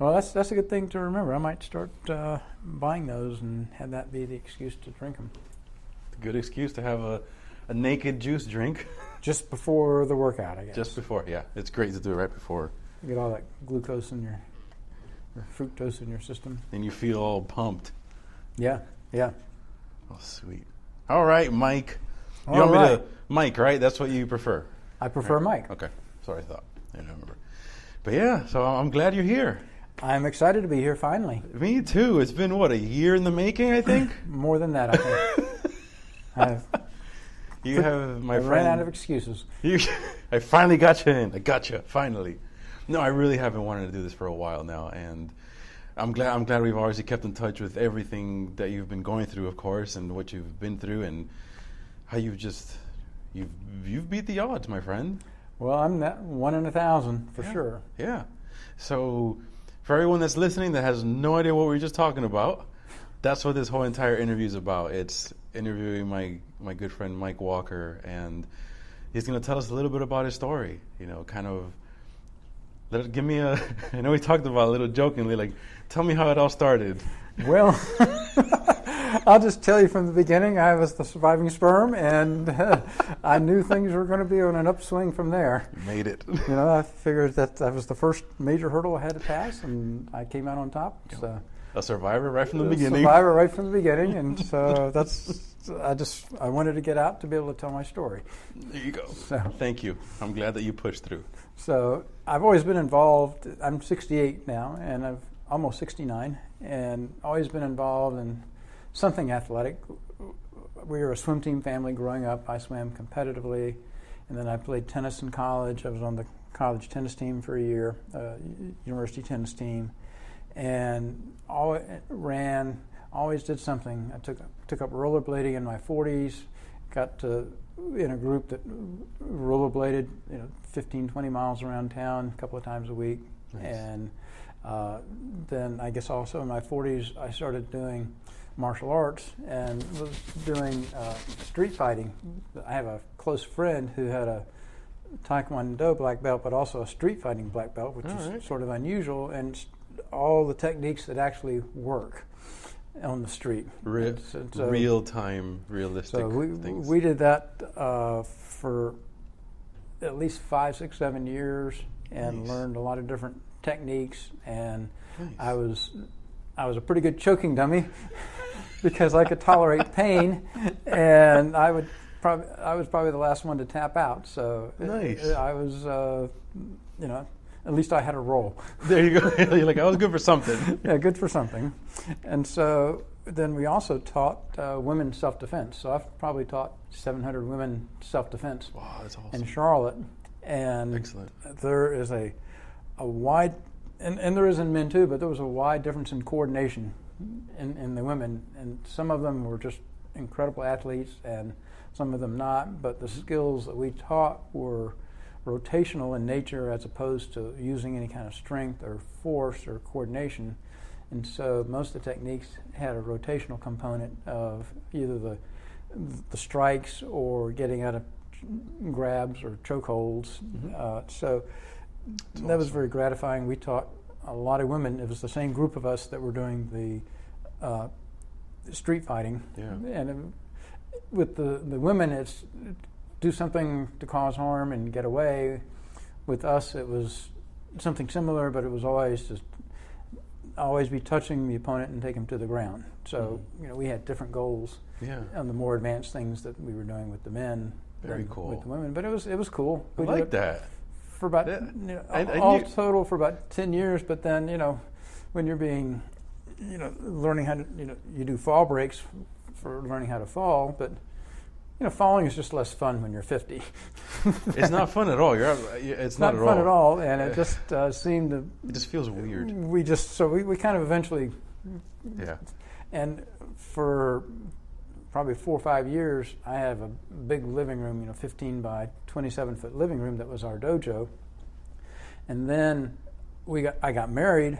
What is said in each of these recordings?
Well, that's a good thing to remember. I might start buying those and have that be the excuse to drink them. Good excuse to have a naked juice drink. Just before the workout, I guess. Just before, yeah. It's great to do it right before. You get all that glucose in your fructose in your system. And you feel all pumped. Yeah. Oh, sweet. All right, Mike. You All want me right. to Mike, right? That's what you prefer. I prefer Mike. Okay. Sorry, I thought. I don't remember. But yeah, so I'm glad you're here. I'm excited to be here finally. Me too. It's been, what, a year in the making, I think? More than that, I think. I ran out of excuses. I finally got you in. I got you, finally. No, I really have been wanting to do this for a while now, and I'm glad we've obviously kept in touch with everything that you've been going through, of course, and what you've been through, and how you've beat the odds, my friend. Well, I'm that 1 in 1,000 for sure. Yeah. So, for everyone that's listening that has no idea what we were just talking about, that's what this whole entire interview is about. It's interviewing my good friend Mike Walker, and he's going to tell us a little bit about his story. Kind of. Give me a. I know we talked about it a little jokingly. Like, tell me how it all started. Well, I'll just tell you from the beginning. I was the surviving sperm, and I knew things were going to be on an upswing from there. You made it. I figured that was the first major hurdle I had to pass, and I came out on top. So. A survivor right from the beginning. Survivor right from the beginning, and so I wanted to get out to be able to tell my story. There you go. So, thank you. I'm glad that you pushed through. So I've always been involved. I'm 68 now, and I'm almost 69, and always been involved in something athletic. We were a swim team family growing up. I swam competitively, and then I played tennis in college. I was on the college tennis team for a year, university tennis team. And always did something. I took up rollerblading in my 40s, got in a group that rollerbladed 15, 20 miles around town a couple of times a week. Nice. And then I guess also in my 40s I started doing martial arts and was doing street fighting. I have a close friend who had a Taekwondo black belt, but also a street fighting black belt, which is sort of unusual, and all the techniques that actually work on the street. Real-time, realistic things. We did that for at least 5, 6, 7 years and learned a lot of different techniques. And I was a pretty good choking dummy because I could tolerate pain, and I was probably the last one to tap out. So I was, at least I had a role. There you go. You're like, I was good for something. Yeah, good for something. And so then we also taught women self-defense. So I've probably taught 700 women self-defense. Wow, that's awesome. In Charlotte. And excellent. There is a wide, and there is in men too, but there was a wide difference in coordination in the women. And some of them were just incredible athletes and some of them not. But the skills that we taught were rotational in nature as opposed to using any kind of strength or force or coordination. And so most of the techniques had a rotational component of either the strikes or getting out of grabs or chokeholds. So that was very gratifying. We taught a lot of women. It was the same group of us that were doing the street fighting. Yeah. And with the women, it's do something to cause harm and get away. With us, it was something similar, but it was always be touching the opponent and take him to the ground. So we had different goals on the more advanced things that we were doing with the men. Very cool. With the women, but it was cool. I like that. For about total for about 10 years. But then when you're being learning how to you do fall breaks for learning how to fall, but falling is just less fun when you're 50. It's not fun at all. It's not fun at all, and it just seemed to. It just feels weird. We kind of eventually. Yeah. And for probably 4 or 5 years, I have a big living room, 15 by 27 foot living room that was our dojo. And then I got married,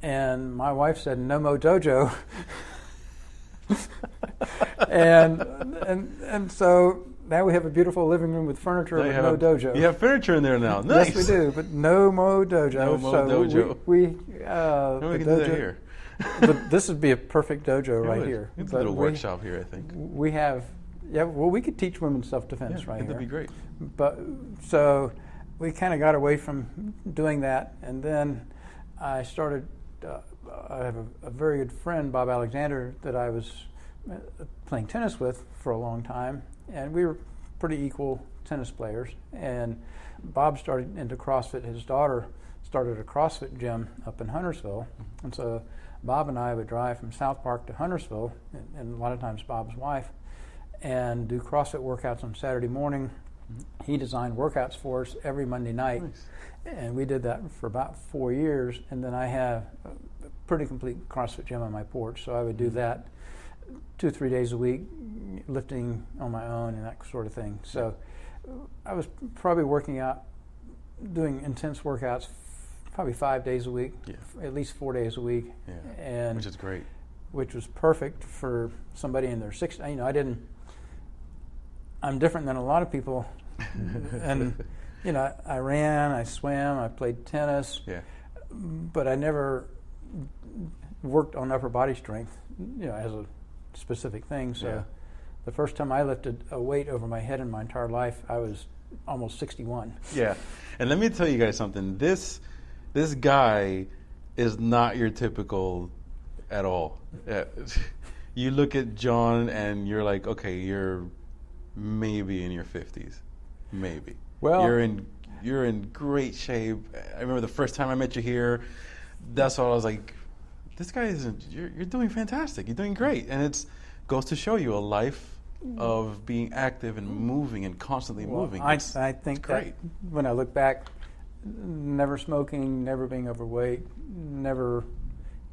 and my wife said, "No more dojo." and so now we have a beautiful living room with furniture, but no dojo. You have furniture in there now. Nice. Yes, we do, but no mo dojo. No mo so dojo. We can do that here. This would be a perfect dojo right here. It's a little workshop here, I think. We have, well, we could teach women self-defense right here. That'd be great. But so we kind of got away from doing that, and then I started. I have a very good friend, Bob Alexander, that I was playing tennis with for a long time, and we were pretty equal tennis players. And Bob started into CrossFit. His daughter started a CrossFit gym up in Huntersville, and so Bob and I would drive from South Park to Huntersville, and a lot of times Bob's wife, and do CrossFit workouts on Saturday morning. He designed workouts for us every Monday night, and we did that for about 4 years. And then I have a pretty complete CrossFit gym on my porch, so I would do that 2 or 3 days a week, lifting on my own and that sort of thing. So I was probably working out, doing intense workouts, probably 5 days a week, at least 4 days a week, and which is great. Which was perfect for somebody in their 60s. You know, I'm different than a lot of people, and you know, I ran, I swam, I played tennis, but I never worked on upper body strength, you know, as a specific thing. So the first time I lifted a weight over my head in my entire life, I was almost 61. Yeah, and let me tell you guys something. This guy is not your typical at all. You look at John and you're like, okay, you're maybe in your 50s, maybe. Well, you're in great shape. I remember the first time I met you here. That's all I was like, this guy isn't. You're doing fantastic. You're doing great, and it goes to show you a life of being active and moving and constantly moving. I think great. That when I look back, never smoking, never being overweight, never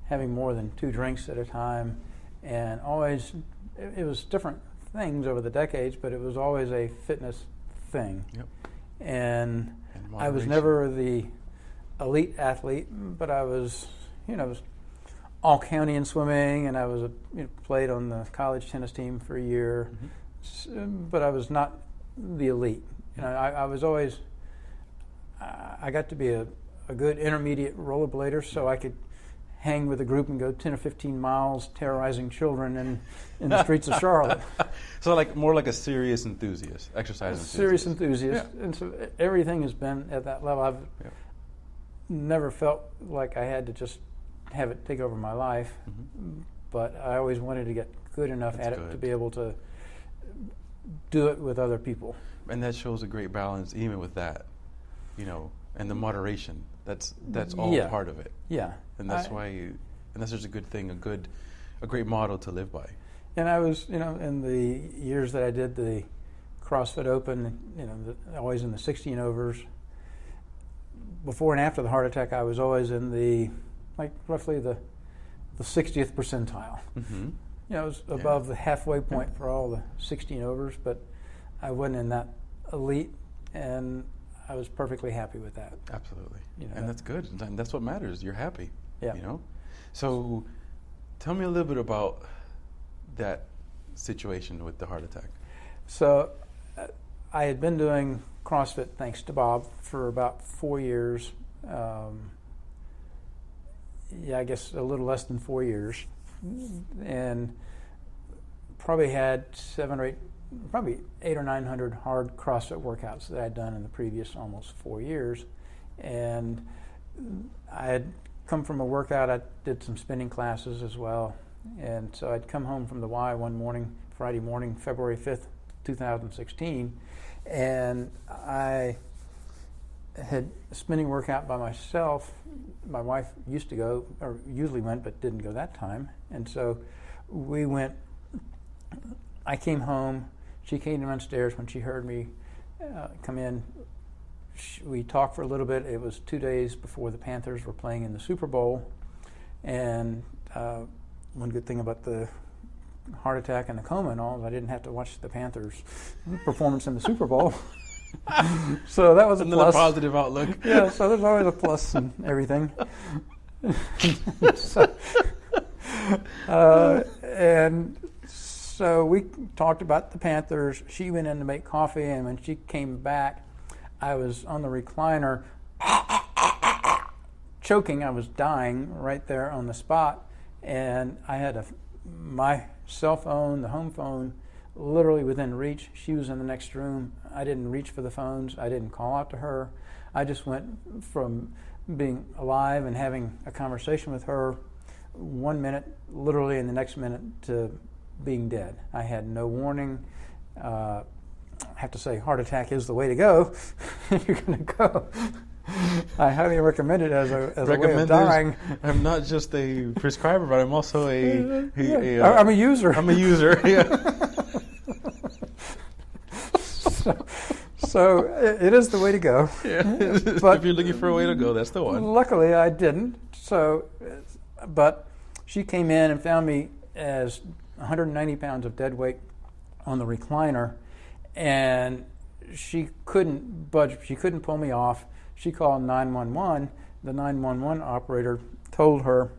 having more than 2 drinks at a time, and always it was different things over the decades, but it was always a fitness thing. Yep. And I was never the elite athlete, but I was, you know, all county in swimming, and I was played on the college tennis team for a year, but I was not the elite. You know, I was always. I got to be a good intermediate rollerblader, so I could hang with a group and go 10 or 15 miles terrorizing children in the streets of Charlotte. So more like a serious enthusiast, exercise enthusiast. Serious enthusiast. Yeah. And so everything has been at that level. I've never felt like I had to just have it take over my life, but I always wanted to get good enough at it to be able to do it with other people. And that shows a great balance even with that, you know, and the moderation. That's all part of it. Yeah. And that's that's just a good thing, a great model to live by. And I was, you know, in the years that I did the CrossFit Open, you know, always in the 16 overs. Before and after the heart attack, I was always in the, roughly the 60th percentile. Mm-hmm. You know, I was above the halfway point for all the 16 overs, but I wasn't in that elite, and I was perfectly happy with that. Absolutely. You know, and that's good. And that's what matters. You're happy. Yeah. You know? So tell me a little bit about that situation with the heart attack. So I had been doing CrossFit, thanks to Bob, for about 4 years. I guess a little less than 4 years. And probably had 800 or 900 hard CrossFit workouts that I'd done in the previous almost 4 years. And I had come from a workout. I did some spinning classes as well. And so I'd come home from the Y one morning, Friday morning, February 5th, 2016, and I had a spinning workout by myself. My wife used to go, or usually went, but didn't go that time. And so we went, I came home, she came downstairs when she heard me come in. We talked for a little bit. It was 2 days before the Panthers were playing in the Super Bowl. And one good thing about the heart attack and the coma and all is I didn't have to watch the Panthers' performance in the Super Bowl. So that was a plus. Positive outlook. Yeah, so there's always a plus in everything. So we talked about the Panthers. She went in to make coffee, and when she came back, I was on the recliner choking. I was dying right there on the spot, and I had my cell phone, the home phone, literally within reach. She was in the next room. I didn't reach for the phones. I didn't call out to her. I just went from being alive and having a conversation with her 1 minute, literally in the next minute, to being dead. I had no warning. I have to say, heart attack is the way to go. You're going to go. I highly recommend it as a way of dying. I'm not just a prescriber, but I'm also I'm a user. I'm a user. Yeah. So it is the way to go. Yeah. But if you're looking for a way to go, that's the one. Luckily, I didn't. So, but she came in and found me as 190 pounds of dead weight on the recliner, and she couldn't budge. She couldn't pull me off. She called 911. The 911 operator told her,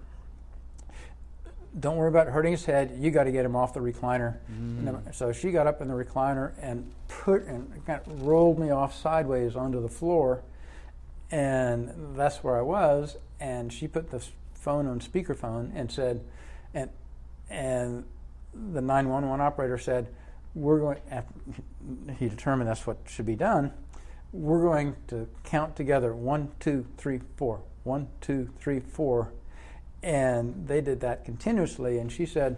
"Don't worry about hurting his head. You got to get him off the recliner." So she got up in the recliner and kind of rolled me off sideways onto the floor, and that's where I was. And she put the phone on speakerphone and said, and the 911 operator said, "We're going." He determined that's what should be done. "We're going to count together 1, 2, 3, 4. 1, 2, 3, 4." And they did that continuously. And she said,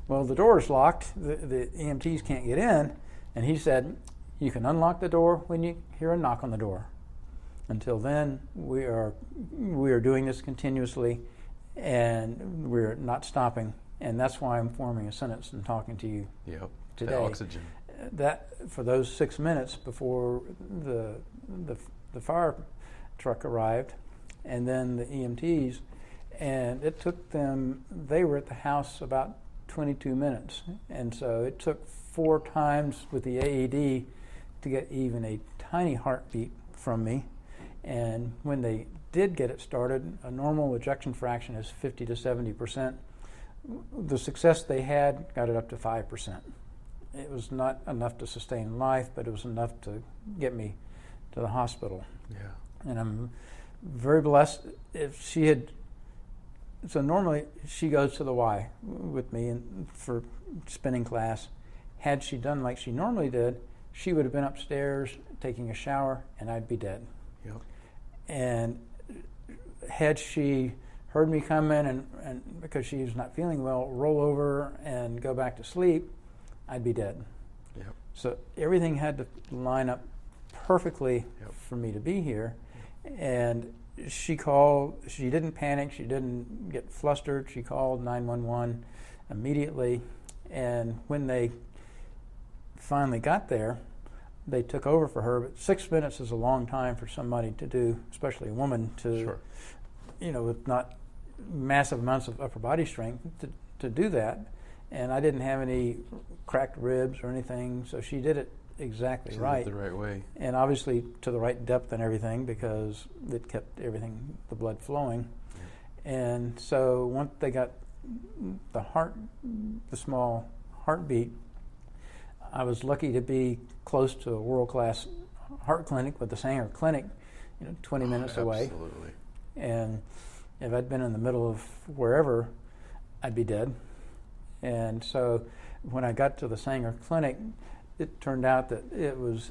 "Well, the door is locked. The EMTs can't get in." And he said, "You can unlock the door when you hear a knock on the door. Until then, we are doing this continuously, and we're not stopping." And that's why I'm forming a sentence and talking to you today. The oxygen. That for those 6 minutes before the fire truck arrived, and then the EMTs. And it took them, they were at the house about 22 minutes. And so it took 4 times with the AED to get even a tiny heartbeat from me. And when they did get it started, a normal ejection fraction is 50 to 70%. The success they had got it up to 5%. It was not enough to sustain life, but it was enough to get me to the hospital. Yeah. And I'm very blessed. If she had... So normally she goes to the Y with me for spinning class. Had she done like she normally did, she would have been upstairs taking a shower, and I'd be dead. Yep. And had she heard me come in and because she was not feeling well, roll over and go back to sleep, I'd be dead. Yep. So everything had to line up perfectly for me to be here. And she called. She didn't panic. She didn't get flustered. She called 911 immediately. And when they finally got there, they took over for her. But 6 minutes is a long time for somebody to do, especially a woman, to, with not massive amounts of upper body strength to do that. And I didn't have any cracked ribs or anything, so she did it exactly right. The right way. And obviously to the right depth and everything, because it kept everything, the blood flowing. Yeah. And so once they got the small heartbeat, I was lucky to be close to a world-class heart clinic with the Sanger Clinic, 20 minutes away. Absolutely. And if I'd been in the middle of wherever, I'd be dead. And so when I got to the Sanger Clinic, it turned out that it was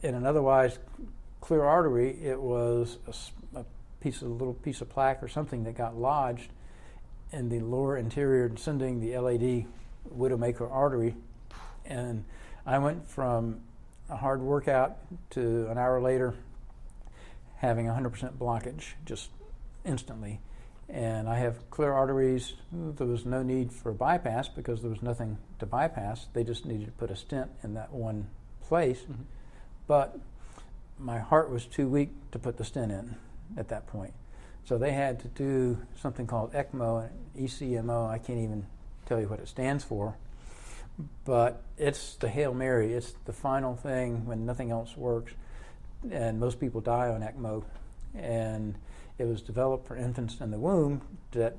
in an otherwise clear artery. It was a little piece of plaque or something that got lodged in the lower anterior descending the LAD widowmaker artery. And I went from a hard workout to an hour later having 100% blockage just instantly. And I have clear arteries. There was no need for a bypass because there was nothing to bypass. They just needed to put a stent in that one place. Mm-hmm. But my heart was too weak to put the stent in at that point. So they had to do something called ECMO and ECMO. I can't even tell you what it stands for. But it's the Hail Mary. It's the final thing when nothing else works. And most people die on ECMO. And it was developed for infants in the womb that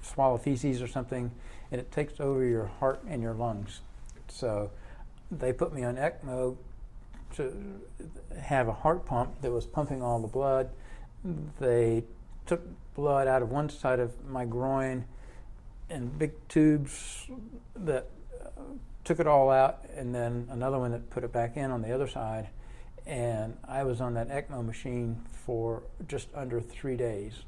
swallow feces or something, and it takes over your heart and your lungs. So they put me on ECMO to have a heart pump that was pumping all the blood. They took blood out of one side of my groin in big tubes that took it all out, and then another one that put it back in on the other side. And I was on that ECMO machine for just under 3 days,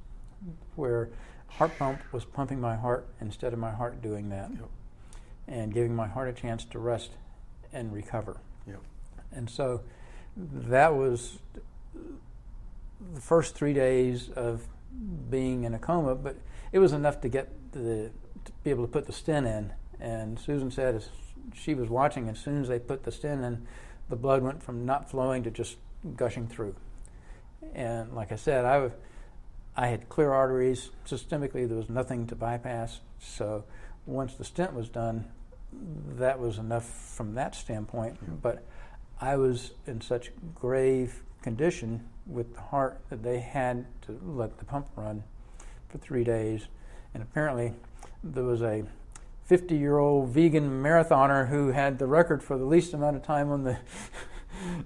where heart pump was pumping my heart instead of my heart doing that, and giving my heart a chance to rest and recover. And so that was the first 3 days of being in a coma, but it was enough to get to be able to put the stent in. And Susan said as she was watching, as soon as they put the stent in, the blood went from not flowing to just gushing through. And like I said, I had clear arteries. Systemically, there was nothing to bypass. So once the stent was done, that was enough from that standpoint. But I was in such grave condition with the heart that they had to let the pump run for 3 days. And apparently there was a 50-year-old vegan marathoner who had the record for the least amount of time on the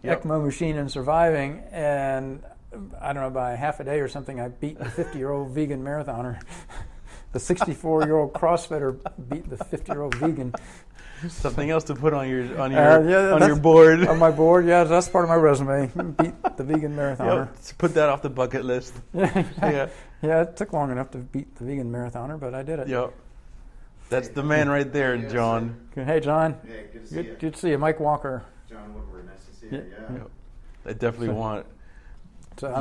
ECMO machine and surviving. And I don't know, by half a day or something, I beat the 50-year-old vegan marathoner. The 64-year-old CrossFitter beat the 50-year-old vegan. Something else to put on your your board. On my board, yeah, that's part of my resume. Beat the vegan marathoner. Put that off the bucket list. Yeah, it took long enough to beat the vegan marathoner, but I did it. Yep. That's the man right there, John. Hey, John. Hey, good to see you. Good to see you. Mike Walker. John Woodward, nice to see you. Yeah. Yep. I definitely want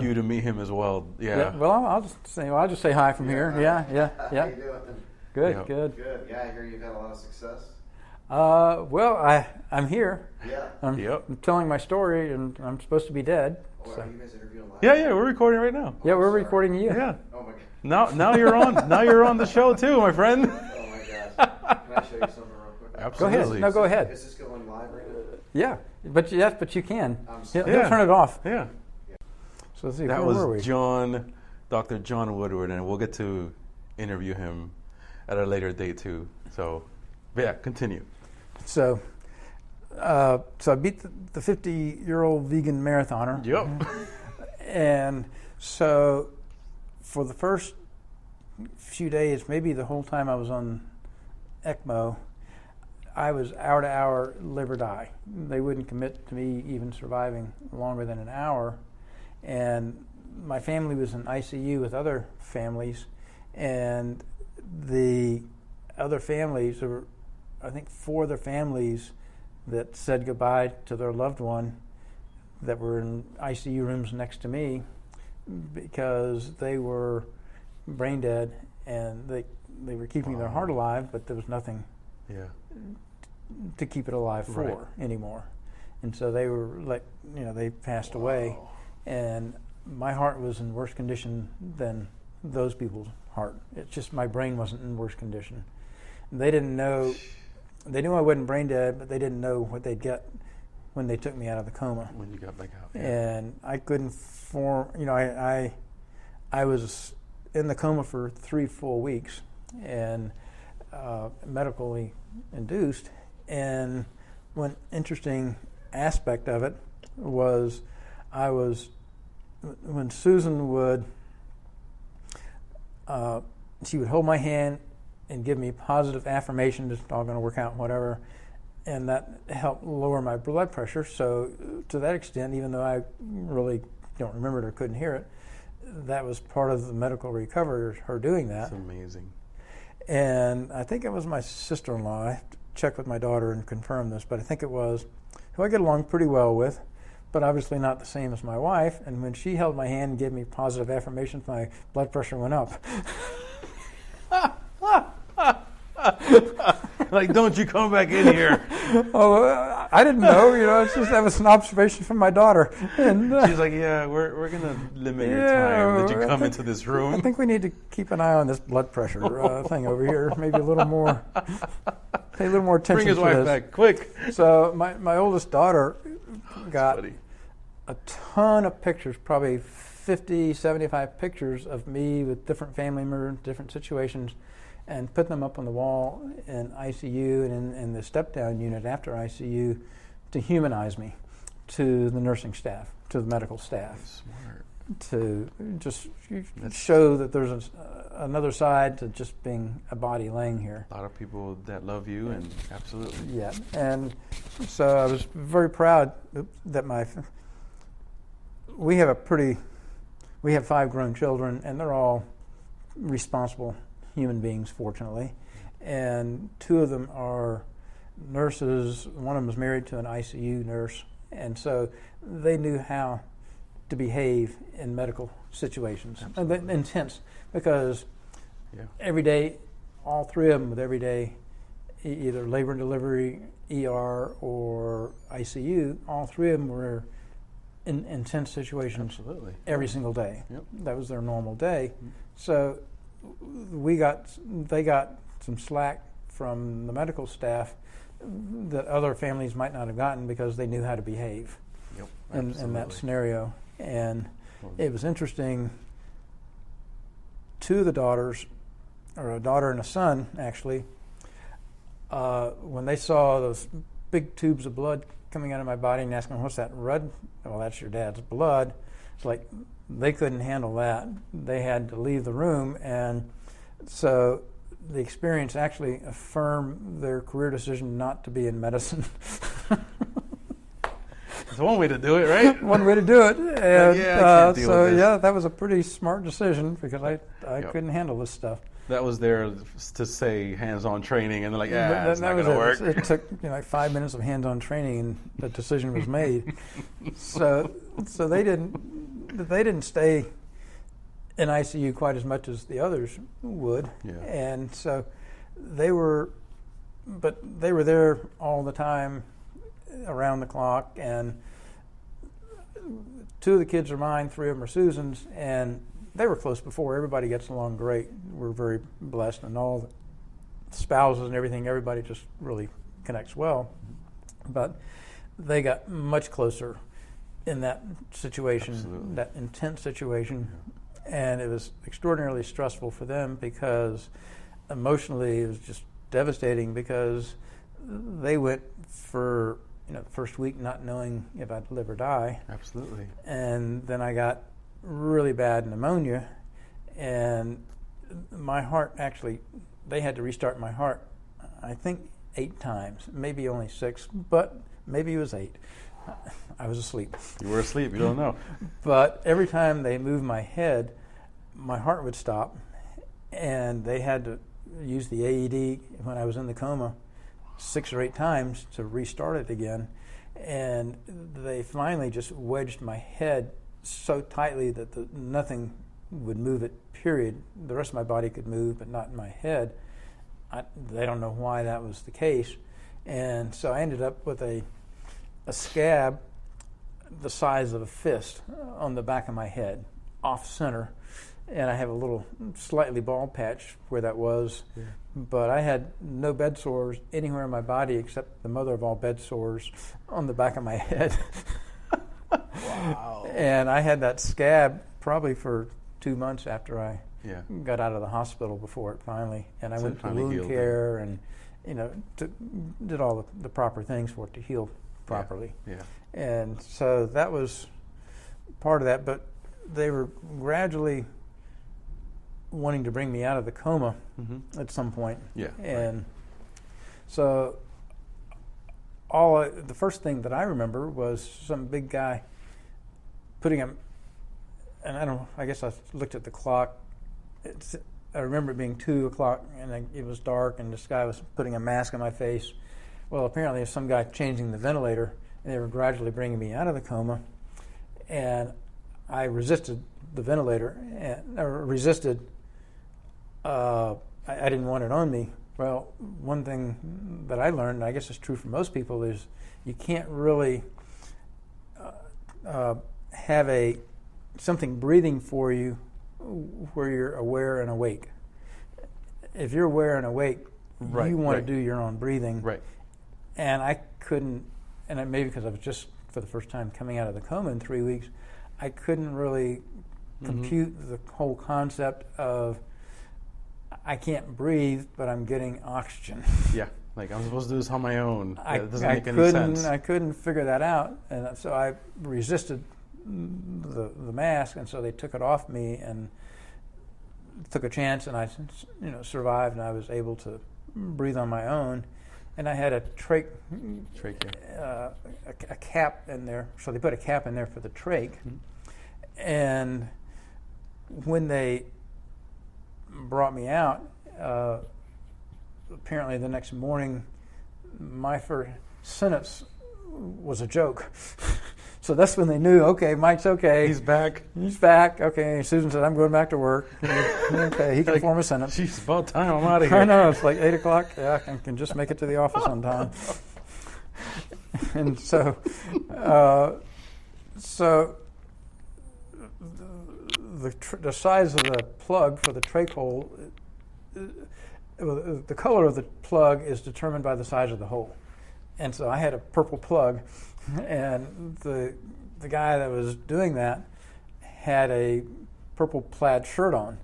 you to meet him as well. Yeah. Well, I'll just say hi from here. Yeah. How you doing? Good. Good. Yeah, I hear you've had a lot of success. Well, I'm here. Yeah. I'm telling my story, and I'm supposed to be dead. Oh, are you guys interviewing live? Yeah, we're recording right now. Yeah, we're recording you. Yeah. Oh my God. Now you're on. Now you're on the show too, my friend. Oh my gosh. Can I show you something real quick? Absolutely. Go ahead. No, go ahead. Is this going live right now? Yeah, but you can. He'll Yeah. turn it off. Yeah. So let's see. That where were we? was Dr. John Woodward, and we'll get to interview him at a later date too. So, yeah, continue. So I beat the 50-year-old vegan marathoner. Yep. And so for the first few days, maybe the whole time I was on ECMO, I was hour to hour live or die. They wouldn't commit to me even surviving longer than an hour. And my family was in ICU with other families, and the other families, there were, I think, 4 other families that said goodbye to their loved one that were in ICU rooms next to me because they were brain dead and they were keeping their heart alive, but there was nothing to keep it alive for anymore. And so they were they passed away, and my heart was in worse condition than those people's heart. It's just my brain wasn't in worse condition. And they didn't know. They knew I wasn't brain dead, but they didn't know what they'd get when they took me out of the coma. When you got back out. Yeah. And I couldn't form. I was in the coma for 3 full weeks, and medically induced. And one interesting aspect of it was when Susan would she would hold my hand and give me positive affirmation, it's all going to work out, whatever, and that helped lower my blood pressure. So to that extent, even though I really don't remember it or couldn't hear it, that was part of the medical recovery, her doing that. That's amazing. And I think it was my sister-in-law. I have to check with my daughter and confirm this, but I think it was, who I get along pretty well with, but obviously not the same as my wife. And when she held my hand and gave me positive affirmations, my blood pressure went up. Like, don't you come back in here. I didn't know, it's just that was an observation from my daughter. And she's like, yeah, we're going to limit your time that you come into this room. I think we need to keep an eye on this blood pressure thing over here. Maybe a little more, pay a little more attention to this. Bring his wife back, quick. So my oldest daughter got a ton of pictures, probably 50, 75 pictures of me with different family members, different situations, and put them up on the wall in ICU and in the step-down unit after ICU to humanize me to the nursing staff, to the medical staff. Smart. To just show that there's another side to just being a body laying here. A lot of people that love you, and absolutely. Yeah, and so I was very proud that we have 5 grown children, and they're all responsible human beings, fortunately. And 2 of them are nurses. One of them is married to an ICU nurse, and so they knew how to behave in medical situations. Intense, because every day, all 3 of them with every day, either labor and delivery, ER, or ICU, all 3 of them were in intense situations. Absolutely. Every single day. Yep. That was their normal day. So they got some slack from the medical staff that other families might not have gotten because they knew how to behave in that scenario. And it was interesting. 2 of the daughters, or a daughter and a son, actually, when they saw those big tubes of blood coming out of my body and asking, "What's that red?" "Well, that's your dad's blood." It's like they couldn't handle that. They had to leave the room, and so the experience actually affirmed their career decision not to be in medicine. It's one way to do it, right? One way to do it. And, I can't deal with this. Yeah, that was a pretty smart decision because I couldn't handle this stuff. That was there to say hands-on training, and they're like, it's not going to work. It took like 5 minutes of hands-on training, and the decision was made. so they didn't stay in ICU quite as much as the others would, and so they were there all the time, around the clock. And 2 of the kids are mine, 3 of them are Susan's, and they were close before. Everybody gets along great. We're very blessed, and all the spouses and everything, everybody just really connects well. But they got much closer in that situation, Absolutely. that intense situation, and it was extraordinarily stressful for them because emotionally it was just devastating, because they went for the first week not knowing if I'd live or die. Absolutely. And then I got really bad pneumonia, and my heart actually, they had to restart my heart, I think 8 times, maybe only 6, but maybe it was 8. I was asleep. You were asleep, you don't know. But every time they moved my head, my heart would stop, and they had to use the AED when I was in the coma 6 or 8 times to restart it again. And they finally just wedged my head so tightly that nothing would move it, period. The rest of my body could move, but not in my head. They don't know why that was the case. And so I ended up with a scab the size of a fist on the back of my head, off center. And I have a little slightly bald patch where that was. Yeah. But I had no bed sores anywhere in my body except the mother of all bed sores on the back of my head. Wow. And I had that scab probably for 2 months after I got out of the hospital before it finally. And I went to wound care and did all the proper things for it to heal properly. Yeah. And so that was part of that. But they were gradually wanting to bring me out of the coma at some point. Yeah. And so the first thing that I remember was some big guy putting him, and I guess I looked at the clock. I remember it being 2 o'clock, and it was dark, and this guy was putting a mask on my face. Well, apparently there's some guy changing the ventilator, and they were gradually bringing me out of the coma. And I resisted the ventilator, I didn't want it on me. Well, one thing that I learned, and I guess it's true for most people, is you can't really have something breathing for you where you're aware and awake. If you're aware and awake, you want to do your own breathing. Right. And I couldn't, and maybe because I was just for the first time coming out of the coma in 3 weeks, I couldn't really compute the whole concept of I can't breathe, but I'm getting oxygen. Yeah, like I'm supposed to do this on my own. That doesn't I make any couldn't, sense. I couldn't figure that out, and so I resisted the mask, and so they took it off me and took a chance, and I survived, and I was able to breathe on my own. And I had a trach, a cap in there, so they put a cap in there for the trach. And when they brought me out, apparently the next morning, my first sentence was a joke. So that's when they knew, okay, Mike's okay. He's back. He's back. Okay. Susan said, I'm going back to work. Okay, he can form a sentence. Geez, about time I'm out of here. I know, it's like 8 o'clock. Yeah, I can just make it to the office on time. And so the size of the plug for the trach hole, the color of the plug is determined by the size of the hole. And so I had a purple plug, and the guy that was doing that had a purple plaid shirt on.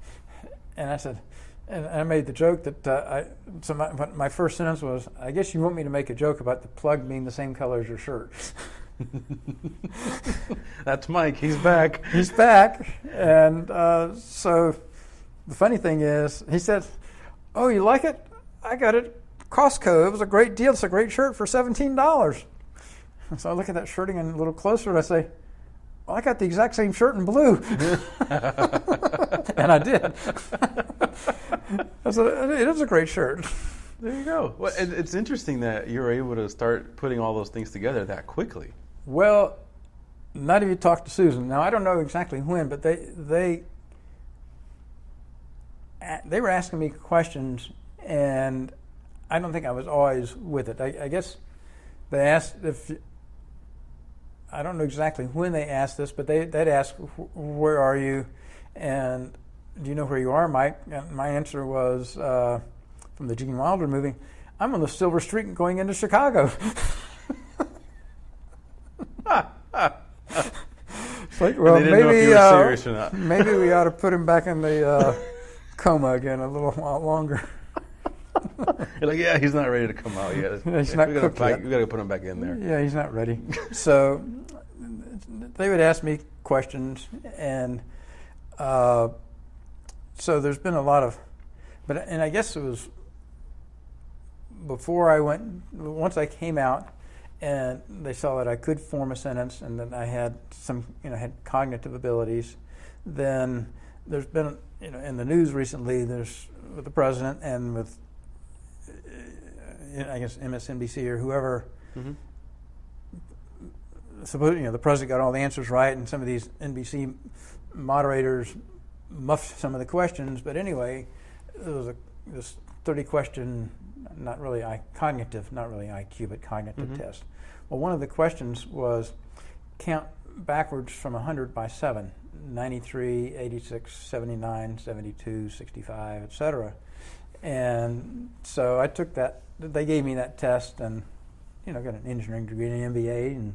And I said, and I made the joke that my first sentence was, I guess you want me to make a joke about the plug being the same color as your shirt. That's Mike. He's back. He's back. And so the funny thing is, he said, oh, you like it? I got it at Costco. It was a great deal. It's a great shirt for $17. And so I look at that shirt again a little closer, and I say, well, I got the exact same shirt in blue. And I did. I said, it is a great shirt. There you go. Well, it's interesting that you were able to start putting all those things together that quickly. Well, not if you talk to Susan. Now, I don't know exactly when, but they were asking me questions, and I don't think I was always with it. I guess they asked if, I don't know exactly when they asked this, but they'd ask, where are you? And do you know where you are, Mike? And my answer was, from the Gene Wilder movie, I'm on the Silver Streak going into Chicago. It's like, well, they didn't know if you were serious or not. Maybe we ought to put him back in the coma again a little while longer. You're like, yeah, he's not ready to come out yet. He's not cooked yet. We got to put him back in there. Yeah, he's not ready. So they would ask me questions, and so there's been a lot of, and I guess it was before I went, once I came out, and they saw that I could form a sentence, and that I had some, had cognitive abilities. Then there's been, in the news recently, there's with the president and with, I guess MSNBC or whoever. Mm-hmm. Suppose the president got all the answers right, and some of these NBC moderators muffed some of the questions. But anyway, there was this 30-question, not really cognitive, not really IQ, but cognitive mm-hmm. test. Well, one of the questions was count backwards from 100 by 7, 93, 86, 79, 72, 65, etc. And so I took that. They gave me that test, and got an engineering degree and an MBA, and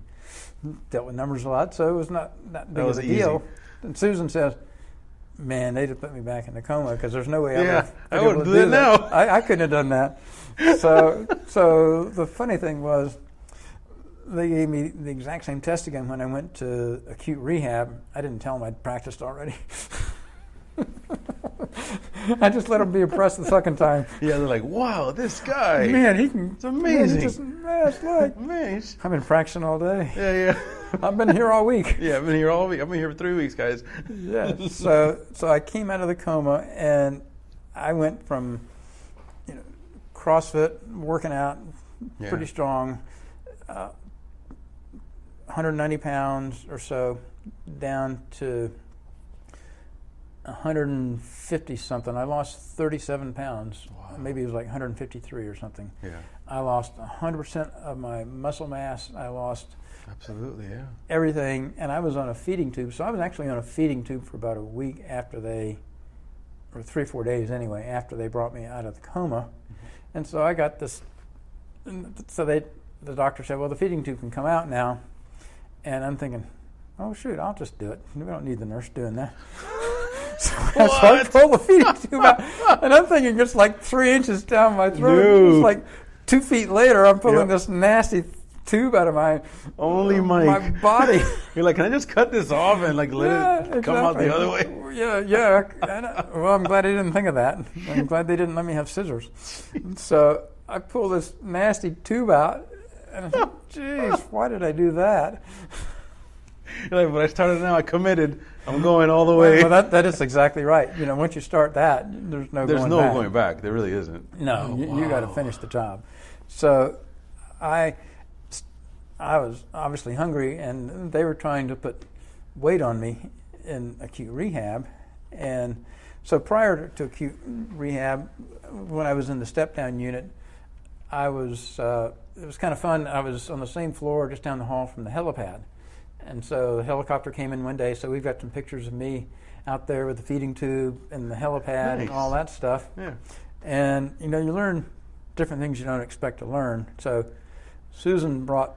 dealt with numbers a lot. So it was not that big of a deal. And Susan says, "Man, they'd have put me back in the coma because there's no way I would do that now. I couldn't have done that." So the funny thing was, they gave me the exact same test again when I went to acute rehab. I didn't tell them I'd practiced already. I just let them be impressed the second time. Yeah, they're like, "Wow, this guy! Man, he can. It's amazing. It's like, man, I've been practicing all day. Yeah. I've been here all week. Yeah, I've been here all week. I've been here for 3 weeks, guys. Yeah. So I came out of the coma, and I went from, CrossFit, working out, pretty strong, 190 pounds or so, down to 150 something. I lost 37 pounds. Wow. Maybe it was like 153 or something. Yeah. I lost 100% of my muscle mass. I lost everything, and I was on a feeding tube. So I was actually on a feeding tube for about a week after or 3 or 4 days anyway, after they brought me out of the coma. Mm-hmm. And so I got this. So the doctor said, "Well, the feeding tube can come out now." And I'm thinking, oh shoot, I'll just do it. We don't need the nurse doing that. So I pull the feeding tube out, and I'm thinking it's like 3 inches down my throat. No. It's like 2 feet later, I'm pulling this nasty tube out of my my body. You're like, can I just cut this off and like let it come out the other way? Yeah. Well, I'm glad I didn't think of that. I'm glad they didn't let me have scissors. So I pull this nasty tube out, and I thought, geez, why did I do that? You're like, but I started now. I committed. I'm going all the way. Well, that is exactly right. Once you start that, there's no going back. There really isn't. No, you got to finish the job. So I was obviously hungry, and they were trying to put weight on me in acute rehab. And so prior to acute rehab, when I was in the step-down unit, it was kind of fun. I was on the same floor just down the hall from the helipad. And so the helicopter came in one day, so we've got some pictures of me out there with the feeding tube and the helipad and all that stuff. Yeah. And, you learn different things you don't expect to learn. So Susan brought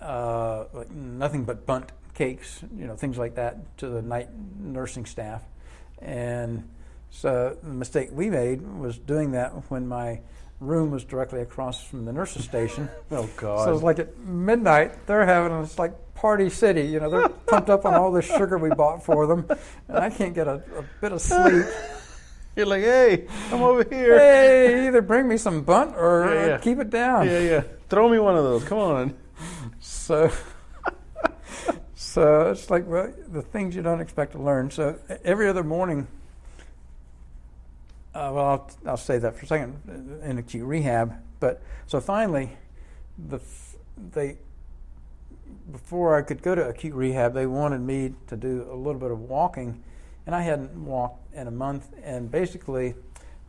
like nothing but bunt cakes, things like that, to the night nursing staff. And so the mistake we made was doing that when my room was directly across from the nurses' station. Oh, God. So it was like at midnight, they're having this like party city. They're pumped up on all the sugar we bought for them, and I can't get a bit of sleep. You're like, hey, I'm over here. Hey, either bring me some bunt or keep it down. Yeah. Throw me one of those. Come on. So it's like, well, the things you don't expect to learn. So every other morning, I'll say that for a second, in acute rehab. But so finally, before I could go to acute rehab, they wanted me to do a little bit of walking, and I hadn't walked in a month, and basically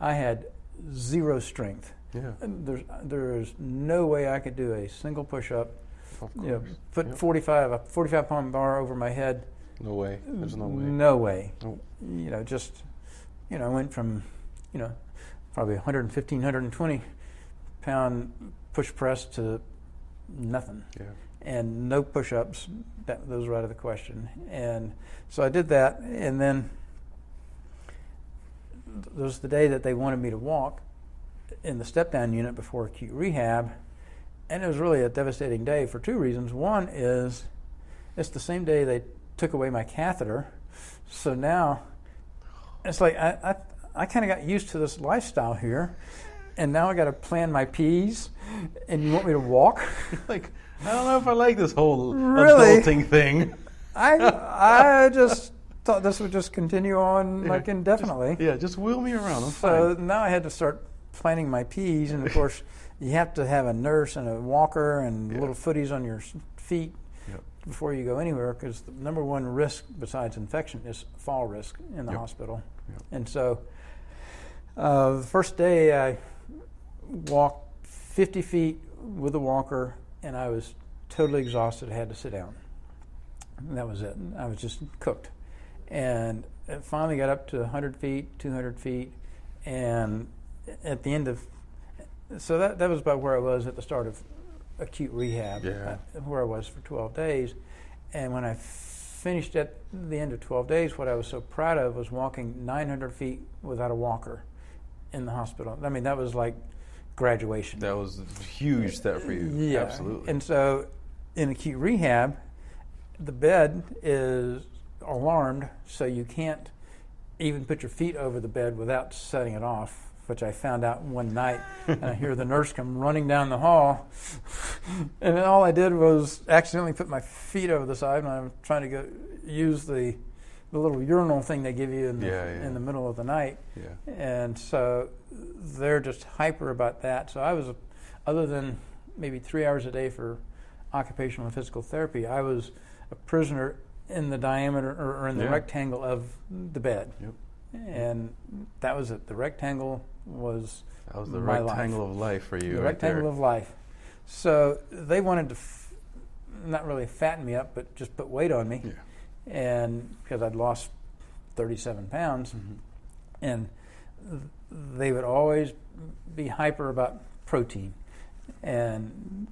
I had zero strength. Yeah. There's no way I could do a single push-up. Of course. Put a 45-pound bar over my head. No way. There's no way. No way. Nope. I went from, probably 115, 120 pound push press to nothing. Yeah. And no push-ups. Those were out of the question. And so I did that, and then there was the day that they wanted me to walk in the step-down unit before acute rehab, and it was really a devastating day for two reasons. One is it's the same day they took away my catheter, so now it's like I kind of got used to this lifestyle here, and now I got to plan my P's, and you want me to walk? Like, I don't know if I like this whole really? adulting thing. I just thought this would just continue on like indefinitely. Just wheel me around. I'm so fine. Now I had to start planning my P's, and of course you have to have a nurse and a walker and little footies on your feet before you go anywhere, because the number one risk besides infection is fall risk in the hospital. And so the first day I walked 50 feet with a walker, and I was totally exhausted. I had to sit down. And that was it. I was just cooked. And it finally got up to 100 feet, 200 feet, and at the end of, so that was about where I was at the start of acute rehab, where I was for 12 days. And when I finished at the end of 12 days, what I was so proud of was walking 900 feet without a walker in the hospital. I mean, that was like graduation. That was a huge step for you. Yeah. Absolutely. And so in acute rehab, the bed is alarmed, so you can't even put your feet over the bed without setting it off, which I found out one night. And I hear the nurse come running down the hall, and then all I did was accidentally put my feet over the side when I was trying to go use the little urinal thing they give you in the middle of the night. Yeah. And so they're just hyper about that. So I was, other than maybe 3 hours a day for occupational and physical therapy, I was a prisoner in the diameter or in the rectangle of the bed. Yep. And that was it. The rectangle was the my rectangle life. of life for you. The right rectangle there. of life. So they wanted to not really fatten me up, but just put weight on me. Yeah. And because I'd lost 37 pounds, and they would always be hyper about protein. And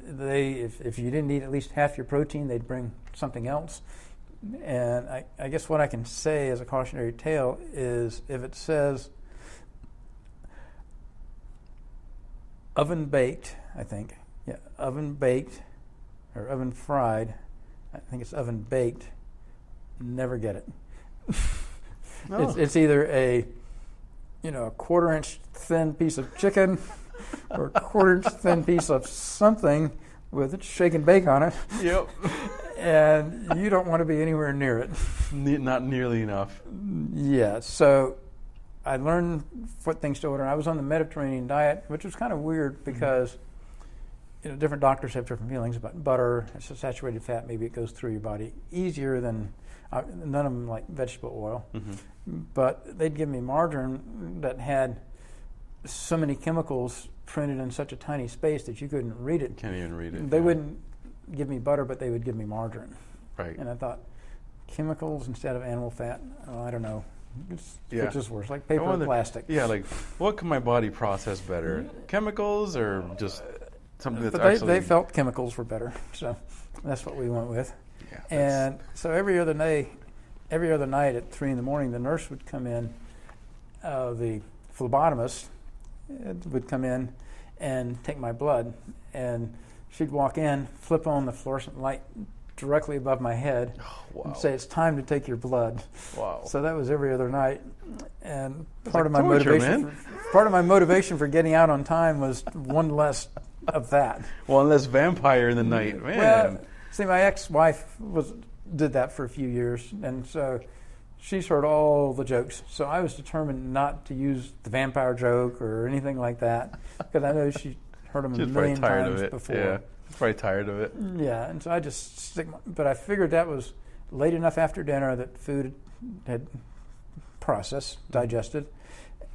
if you didn't eat at least half your protein, they'd bring something else. And I guess what I can say as a cautionary tale is if it says oven baked, I think, oven baked or oven fried, I think it's oven baked, never get it. No. It's either a 1/4-inch thin piece of chicken or a 1/4-inch thin piece of something with shake and bake on it. Yep. And you don't want to be anywhere near it. Not nearly enough. Yeah, so I learned what things to order. I was on the Mediterranean diet, which was kind of weird because different doctors have different feelings about butter. It's a saturated fat. Maybe it goes through your body easier than none of them like vegetable oil. Mm-hmm. But they'd give me margarine that had so many chemicals printed in such a tiny space that you couldn't read it. Can't even read it. They wouldn't give me butter, but they would give me margarine. Right. And I thought, chemicals instead of animal fat? Oh, I don't know. Yeah. Which is worse, like paper or plastic. Yeah, like what can my body process better? Chemicals or just something that's but actually... they felt chemicals were better, so that's what we went with. Yeah, and so every other night at 3 a.m, the nurse would come in, the phlebotomist would come in and take my blood, and she'd walk in, flip on the fluorescent light directly above my head, and say, "It's time to take your blood." Wow! So that was every other night, and part of my motivation for getting out on time was one less of that. One less vampire in the night, man. Well, see, my ex-wife did that for a few years, and so she's heard all the jokes. So I was determined not to use the vampire joke or anything like that, because I know she heard them a million times before. Yeah, she's probably tired of it. Yeah, and so I just but I figured that was late enough after dinner that food had processed, digested.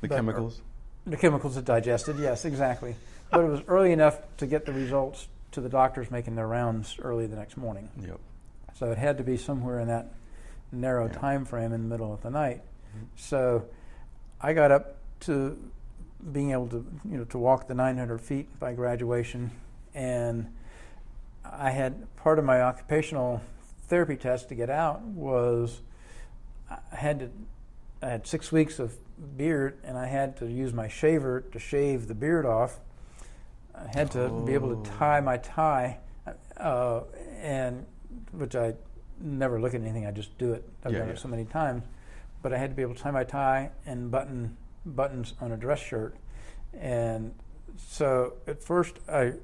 The chemicals had digested, yes, exactly. But it was early enough to get the results to the doctors making their rounds early the next morning. Yep. So it had to be somewhere in that narrow time frame in the middle of the night. Mm-hmm. So I got up to being able to to walk the 900 feet by graduation, and I had part of my occupational therapy test to get out was I had 6 weeks of beard, and I had to use my shaver to shave the beard off. I had to be able to tie my tie, and which I never look at anything. I just do it. I've done it so many times. But I had to be able to tie my tie and buttons on a dress shirt. And so at first I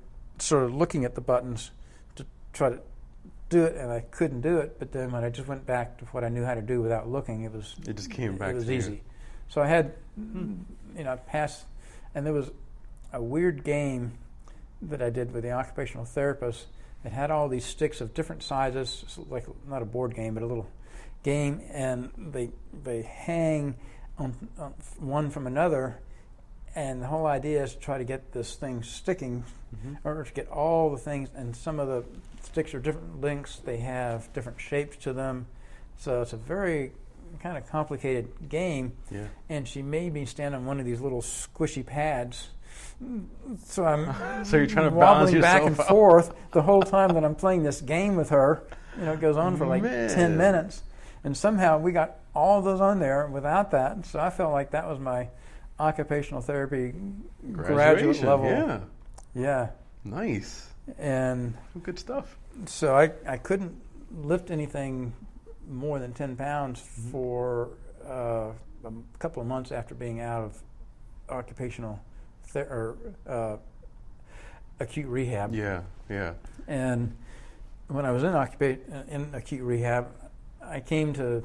started looking at the buttons to try to do it, and I couldn't do it. But then when I just went back to what I knew how to do without looking, it just came back. It was to easy. You. So I had, passed, and there was a weird game that I did with the occupational therapist. It had all these sticks of different sizes, like not a board game, but a little game, and they hang on one from another, and the whole idea is to try to get this thing sticking, or to get all the things, and some of the sticks are different lengths, they have different shapes to them, so it's a very kind of complicated game. Yeah. And she made me stand on one of these little squishy pads. So I'm so you're trying to balance yourself back and forth the whole time that I'm playing this game with her. It goes on for like 10 minutes. And somehow we got all of those on there without that. So I felt like that was my occupational therapy graduate level. Yeah. Yeah. Nice. And good stuff. So I couldn't lift anything more than 10 pounds for a couple of months after being out of occupational acute rehab. Yeah, yeah. And when I was in acute rehab, I came to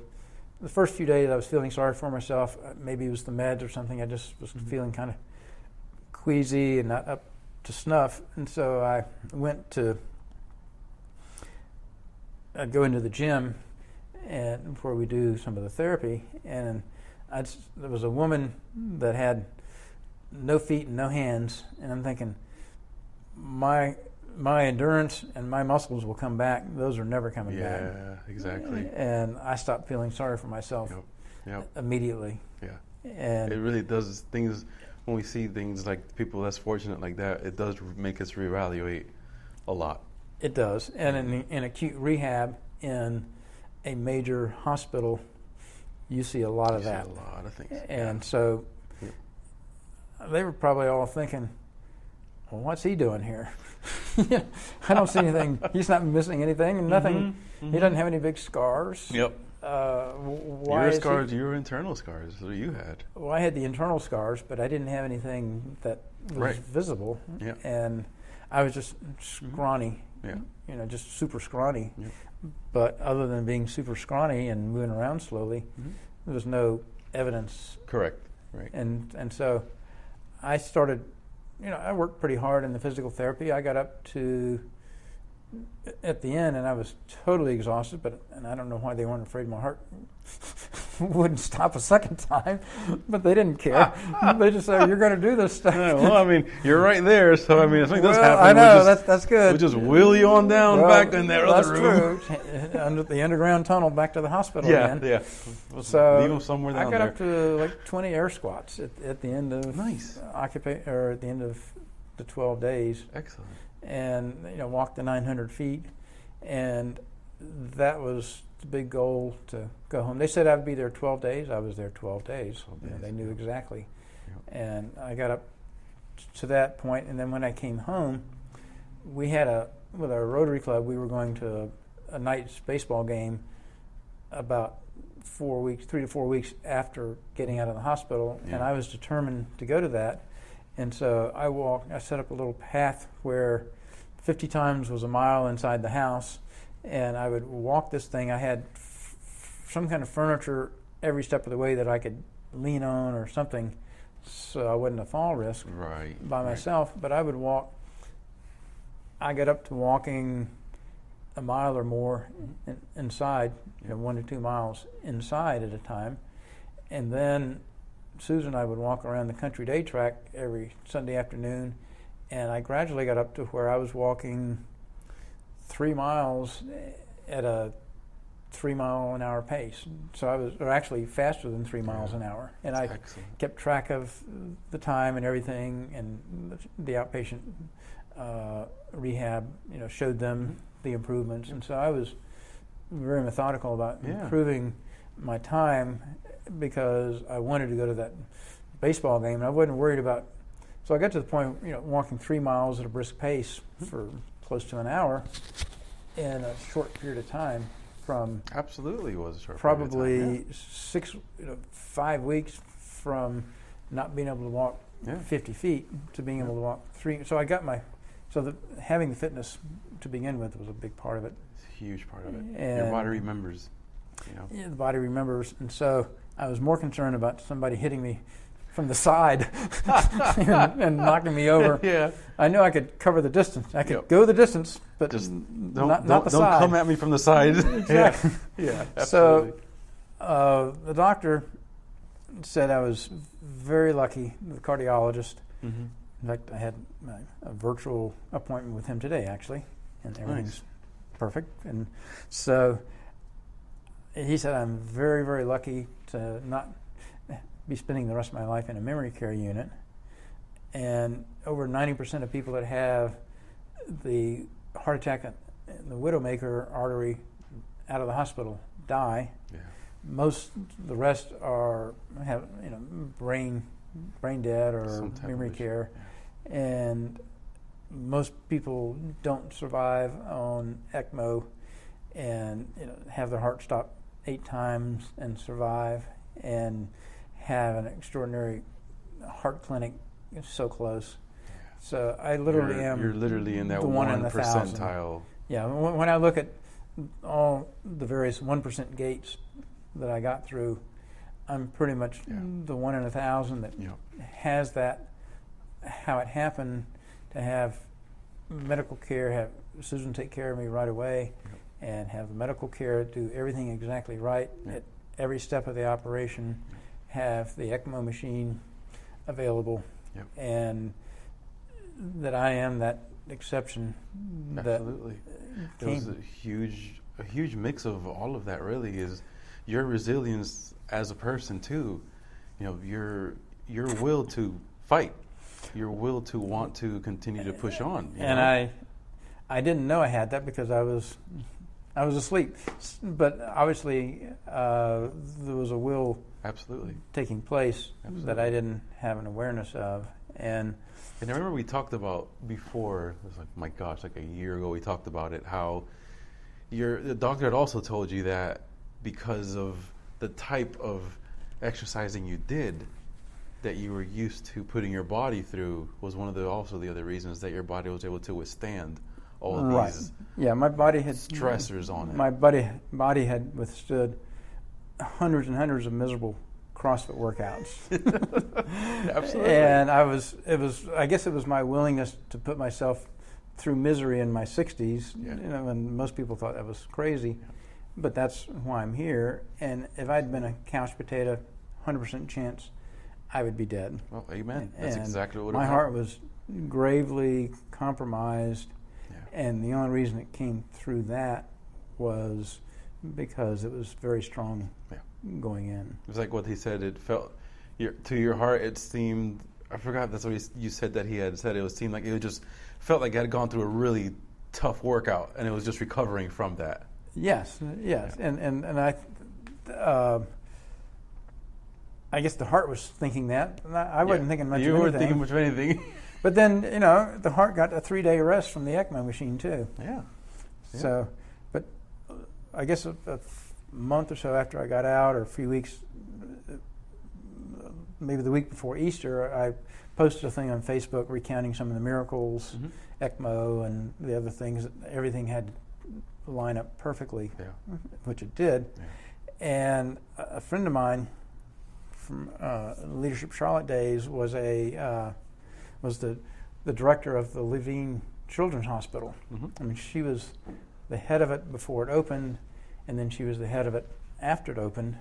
the first few days I was feeling sorry for myself. Maybe it was the meds or something. I just was feeling kind of queasy and not up to snuff. And so I'd go into the gym and before we do some of the therapy, and there was a woman that had no feet and no hands, and I'm thinking, my endurance and my muscles will come back. Those are never coming back. Yeah, exactly. And I stopped feeling sorry for myself immediately. Yeah. And it really does things, when we see things like people less fortunate like that, it does make us reevaluate a lot. It does. And in acute rehab in a major hospital, you see a lot of that. A lot of things. And so they were probably all thinking, well, what's he doing here? I don't see anything. He's not missing anything, and nothing. He doesn't have any big scars. Yep. Why Your scars, your internal scars that you had. Well, I had the internal scars, but I didn't have anything that was visible. Yeah. And I was just scrawny. Yeah. Just super scrawny. Yep. But other than being super scrawny and moving around slowly, there was no evidence. Correct. Right. And so I started, I worked pretty hard in the physical therapy. I got up to, at the end, and I was totally exhausted, and I don't know why they weren't afraid my heart wouldn't stop a second time, but they didn't care. They just said, you're going to do this stuff. Yeah, well, I mean, you're right there, so I mean, if something does happen, I know, that's good. We'll just wheel you on down back in that other room. That's true. Under the underground tunnel back to the hospital again. Yeah. So leave them somewhere down I got there. up to like 20 air squats at the end of at the end of the 12 days. Excellent. And walked the 900 feet, and that was the big goal, to go home. They said I'd be there 12 days. I was there 12 days. They knew exactly. Yep. And I got up to that point, and then when I came home, we had with our Rotary Club, we were going to a night's baseball game about 3 to 4 weeks after getting out of the hospital, and I was determined to go to that. And so I set up a little path where 50 times was a mile inside the house, and I would walk this thing. I had some kind of furniture every step of the way that I could lean on or something, so I wasn't a fall risk by myself. But I would walk. I got up to walking a mile or more inside, 1 to 2 miles inside at a time, and then Susan and I would walk around the country day track every Sunday afternoon, and I gradually got up to where I was walking 3 miles at a 3 mile an hour pace. So I was actually faster than 3 miles an hour, and I kept track of the time and everything, and the outpatient rehab, showed them the improvements, and so I was very methodical about improving my time, because I wanted to go to that baseball game, and I wasn't worried about. So I got to the point, walking 3 miles at a brisk pace for close to an hour in a short period of time. From absolutely was a short probably 5 weeks from not being able to walk 50 feet to being able to walk 3. So I got having the fitness to begin with was a big part of it. It's a huge part of it. And your body remembers. The body remembers, and so I was more concerned about somebody hitting me from the side and knocking me over. Yeah, I knew I could cover the distance. I could go the distance, but just not the side. Don't come at me from the side. Exactly. Yeah, absolutely. So the doctor said I was very lucky, the cardiologist. Mm-hmm. In fact, I had a virtual appointment with him today, actually, and everything's perfect. And so he said I'm very, very lucky to not be spending the rest of my life in a memory care unit. And over 90% of people that have the heart attack in the widowmaker artery out of the hospital die. Yeah. The rest have brain dead or memory care, and most people don't survive on ECMO and have their heart stop 8 times and survive, and have an extraordinary heart clinic so close. So I literally am. You're literally in that 1 percentile. Yeah, when I look at all the various 1% gates that I got through, I'm pretty much the 1 in 1,000 that has that. How it happened to have medical care, have Susan take care of me right away, and have the medical care do everything exactly right at every step of the operation, have the ECMO machine available, and that I am that exception. Absolutely. It was a huge mix of all of that. Really, is your resilience as a person too. Your will to fight, your will to want to continue to push on. And I didn't know I had that because I was asleep. But obviously, there was a will Absolutely. taking place Absolutely. that I didn't have an awareness of. And I remember we talked about before, it was like, my gosh, like a year ago we talked about it, how the doctor had also told you that because of the type of exercising you did, that you were used to putting your body through, was one of the other reasons that your body was able to withstand all of these my body had stressors on it. My body had withstood hundreds and hundreds of miserable CrossFit workouts. Absolutely. And I guess it was my willingness to put myself through misery in my 60s, and most people thought that was crazy, but that's why I'm here. And if I'd been a couch potato, 100% chance I would be dead. Well, amen. That's exactly what it was. My heart was gravely compromised, and the only reason it came through that was because it was very strong going in. It was like what he said, it felt, to your heart, it seemed, I forgot, that's what you said that he had said, it seemed like it just felt like it had gone through a really tough workout, and it was just recovering from that. Yes. And I guess the heart was thinking that. I wasn't thinking much of anything. You weren't thinking much of anything. But then, the heart got a 3-day rest from the ECMO machine, too. Yeah. So, but I guess a month or so after I got out, or a few weeks, maybe the week before Easter, I posted a thing on Facebook recounting some of the miracles, ECMO, and the other things. Everything had to line up perfectly, which it did. Yeah. And a friend of mine from Leadership Charlotte days was the director of the Levine Children's Hospital. I mean, she was the head of it before it opened, and then she was the head of it after it opened.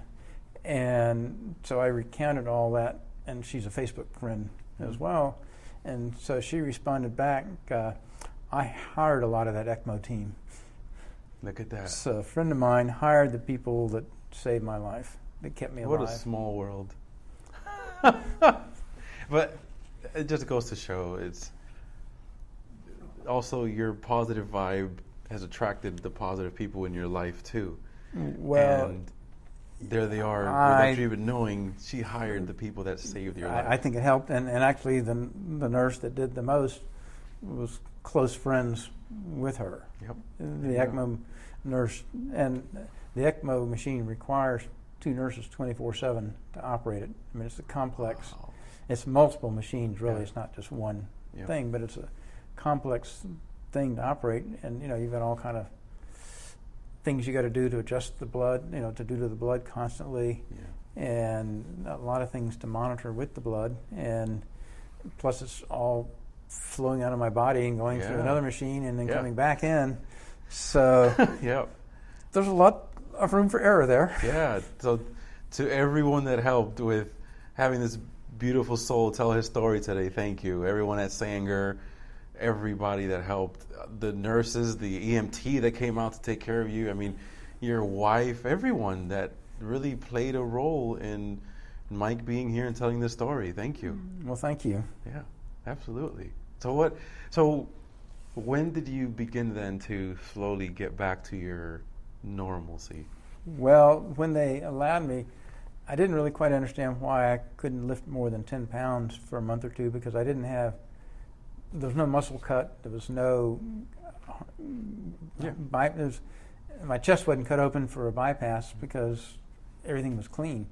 And so I recounted all that, and she's a Facebook friend as well. And so she responded back, I hired a lot of that ECMO team. Look at that. So a friend of mine hired the people that saved my life, that kept me alive. What a small world. But it just goes to show, it's also your positive vibe has attracted the positive people in your life too. Well, and there they are, without you even knowing, she hired the people that saved your life. I think it helped, and actually the nurse that did the most was close friends with her. Yep. The ECMO nurse, and the ECMO machine requires 2 nurses 24/7 to operate it. I mean, it's a complex. Wow. It's multiple machines, really. It's not just one thing, but it's a complex thing to operate. And you've got all kind of things you got to do to adjust the blood, to do to the blood constantly, and a lot of things to monitor with the blood. And plus, it's all flowing out of my body and going through another machine and then coming back in. So there's a lot of room for error there. Yeah. So to everyone that helped with having this beautiful soul tell his story today, thank you. Everyone at Sanger, everybody that helped, the nurses, the EMT that came out to take care of you. I mean, your wife, everyone that really played a role in Mike being here and telling this story. Thank you. Well, thank you. Yeah, absolutely. So when did you begin then to slowly get back to your normalcy? Well, when they allowed me, I didn't really quite understand why I couldn't lift more than 10 pounds for a month or two, because there was no muscle cut, there was no my chest wasn't cut open for a bypass because everything was clean.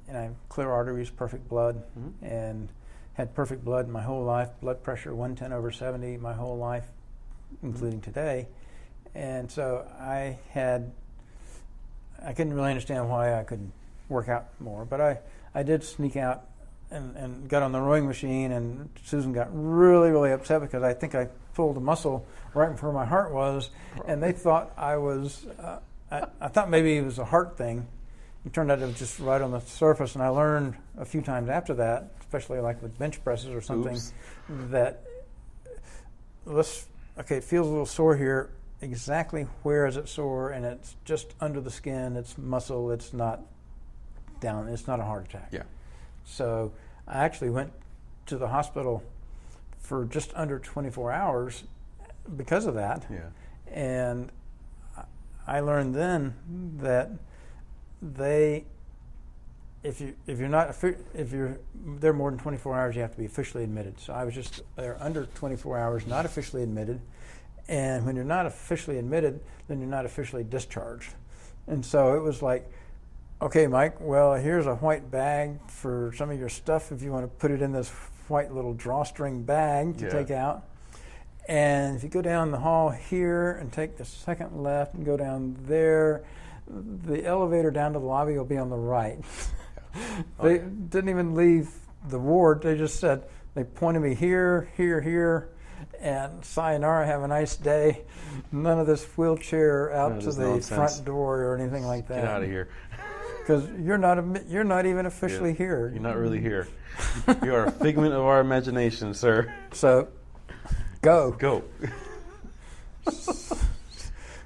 And I have clear arteries, perfect blood, and had perfect blood my whole life, blood pressure 110/70 my whole life, including today. And so I couldn't really understand why I couldn't work out more, but I did sneak out and got on the rowing machine, and Susan got really, really upset because I think I pulled a muscle right where my heart was, and they thought I was, I thought maybe it was a heart thing. It turned out it was just right on the surface, and I learned a few times after that, especially like with bench presses or something, that it feels a little sore here. Exactly where is it sore? And it's just under the skin. It's muscle. It's not down. It's not a heart attack. Yeah. So I actually went to the hospital for just under 24 hours because of that. Yeah. And I learned then that if you're there more than 24 hours, you have to be officially admitted. So I was just there under 24 hours, not officially admitted. And when you're not officially admitted, then you're not officially discharged. And so it was like, okay, Mike, well, here's a white bag for some of your stuff if you want to put it in this white little drawstring bag to take out. And if you go down the hall here and take the second left and go down there, the elevator down to the lobby will be on the right. They didn't even leave the ward. They just said, they pointed me here, here, here, and sayonara, have a nice day. None of this wheelchair out to the front door or anything like that. Get out of here. Because you're not even officially here. You're not really here. You are a figment of our imagination, sir. So, go. Go.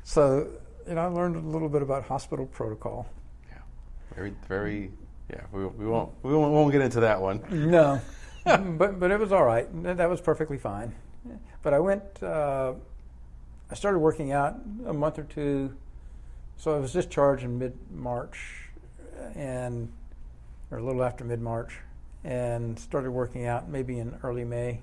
So, I learned a little bit about hospital protocol. Yeah. Very, very. Yeah. We won't get into that one. No. but it was all right. That was perfectly fine. But I started working out a month or two. So I was discharged in mid-March, or a little after mid-March, and started working out maybe in early May.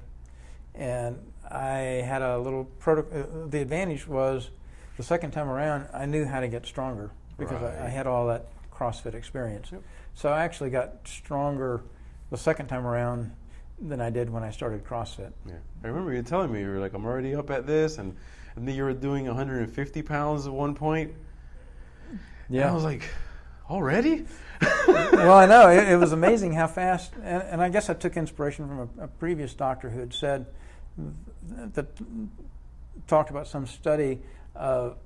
And I had a little protocol. The advantage was the second time around, I knew how to get stronger because I had all that CrossFit experience. Yep. So I actually got stronger the second time around than I did when I started CrossFit. Yeah, I remember you telling me, you were like, I'm already up at this, and then you were doing 150 pounds at one point. Yeah. And I was like, already? Well, I know. It was amazing how fast, and I guess I took inspiration from a previous doctor who had said, that talked about some study of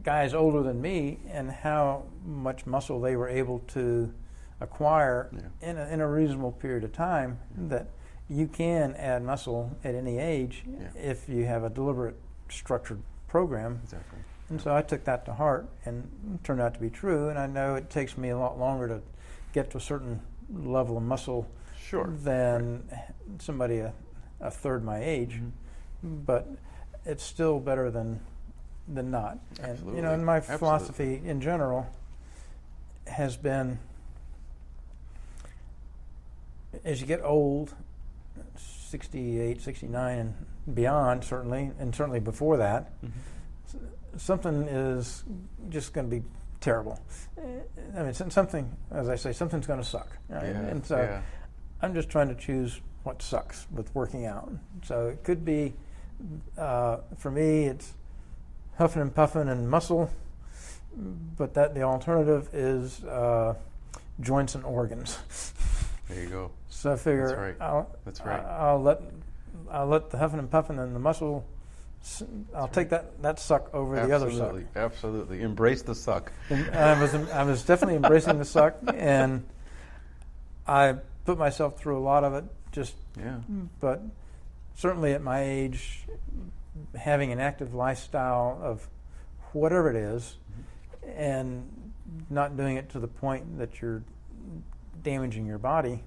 guys older than me and how much muscle they were able to acquire in a reasonable period of time, that you can add muscle at any age if you have a deliberate, structured program. Exactly. And so I took that to heart, and it turned out to be true. And I know it takes me a lot longer to get to a certain level of muscle than somebody a third my age, but it's still better than not. Absolutely. And my philosophy in general has been, as you get old, 68, 69 and beyond, certainly, and certainly before that, something is just going to be terrible. I mean, something, as I say, something's going to suck. Right? And so I'm just trying to choose what sucks with working out. So it could be, for me, it's huffing and puffing and muscle, but the alternative is joints and organs. There you go. So I figure That's right. I'll let the huffing and puffing and the muscle. I'll take that suck over the other suck. Absolutely. Embrace the suck. And I was definitely embracing the suck, and I put myself through a lot of it. But certainly at my age, having an active lifestyle of whatever it is, and not doing it to the point that you're damaging your body,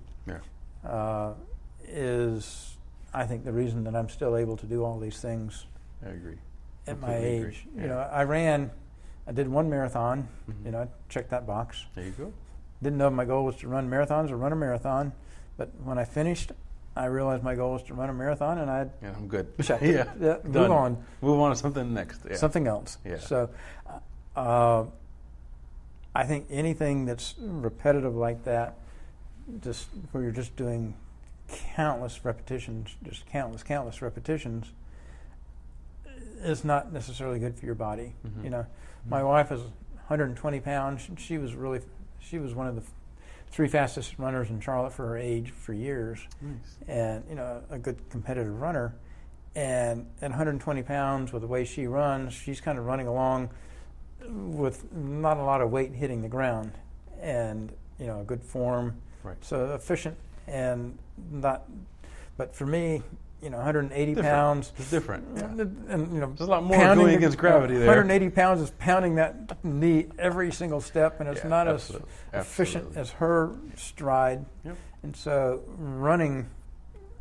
is, I think, the reason that I'm still able to do all these things. I agree. At my age, I did one marathon. I checked that box. There you go. Didn't know my goal was to run marathons or run a marathon, but when I finished, I realized my goal was to run a marathon, and I'm good. Checked it. Move on. Move on to something next. Yeah. Something else. Yeah. So, I think anything that's repetitive like that, just where you're just doing countless repetitions, countless repetitions, is not necessarily good for your body. My wife is 120 pounds. She was one of the three fastest runners in Charlotte for her age for years. Nice. And a good competitive runner. And at 120 pounds, with the way she runs, she's kind of running along with not a lot of weight hitting the ground, and a good form. Right. So efficient and not. But for me, 180 different. Pounds. It's different. Yeah. And there's a lot more going against gravity there. 180 pounds is pounding that knee every single step, and it's not as efficient as her stride. Yep. And so running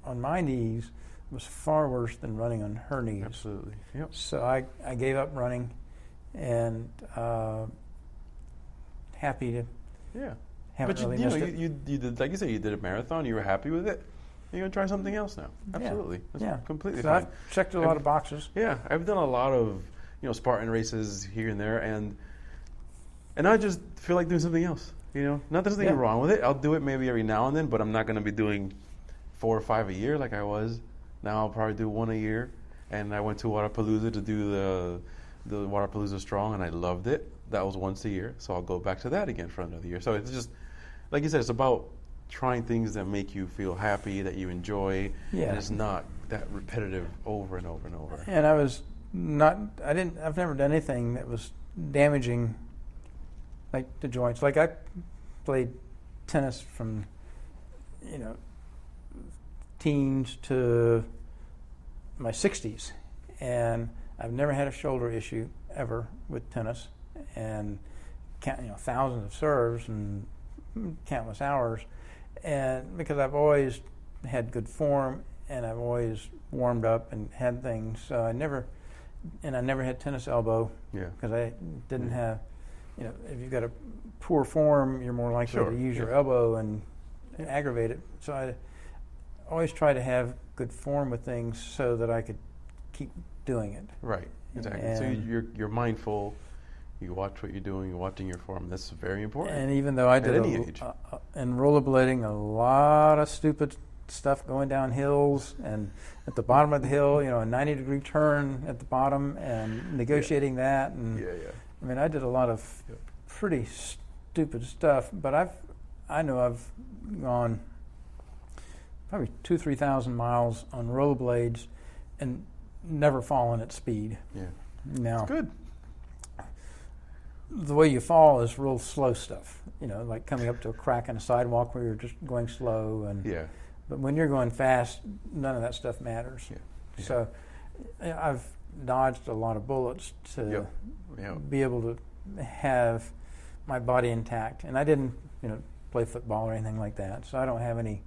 on my knees was far worse than running on her knees. Absolutely. Yep. So I gave up running, and happy to. Yeah. Haven't But really you know, missed it. you did, like you said, you did a marathon. You were happy with it. You're gonna try something else now. Absolutely. That's completely so fine. I've checked a lot of boxes. Yeah, I've done a lot of Spartan races here and there, and I just feel like doing something else. Not that there's anything wrong with it. I'll do it maybe every now and then, but I'm not going to be doing 4 or 5 a year like I was. Now I'll probably do 1 a year. And I went to Waterpalooza to do the Waterpalooza Strong, and I loved it. That was once a year, so I'll go back to that again for another year. So it's just, like you said, it's about trying things that make you feel happy, that you enjoy, and it's not that repetitive over and over and over. And I've never done anything that was damaging, like the joints. Like I played tennis from, teens to my 60s, and I've never had a shoulder issue ever with tennis, and thousands of serves and countless hours, and because I've always had good form and I've always warmed up and had things, so I never had tennis elbow because I didn't have, if you've got a poor form, you're more likely to use your elbow and aggravate it. So I always try to have good form with things so that I could keep doing it. Right, exactly. And so you're mindful. You watch what you're doing. You're watching your form. That's very important. And even though I did in rollerblading, a lot of stupid stuff going down hills and at the bottom of the hill, a 90-degree turn at the bottom and negotiating that. And I mean, I did a lot of pretty stupid stuff, but I know I've gone probably 2,000-3,000 miles on rollerblades and never fallen at speed. Yeah. Now, that's good. The way you fall is real slow stuff, like coming up to a crack in a sidewalk where you're just going slow. But when you're going fast, none of that stuff matters. Yeah. So I've dodged a lot of bullets to be able to have my body intact. And I didn't, play football or anything like that, so I don't have any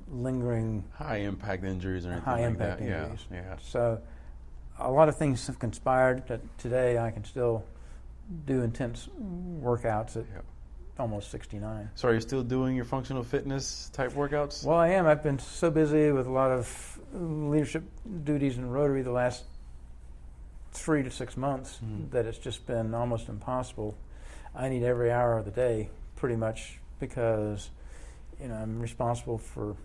lingering high-impact injuries or anything high-impact like that. Injuries. Yeah. So a lot of things have conspired that today I can still do intense workouts at almost 69. So are you still doing your functional fitness type workouts? Well, I am. I've been so busy with a lot of leadership duties in Rotary the last 3 to 6 months that it's just been almost impossible. I need every hour of the day pretty much because I'm responsible for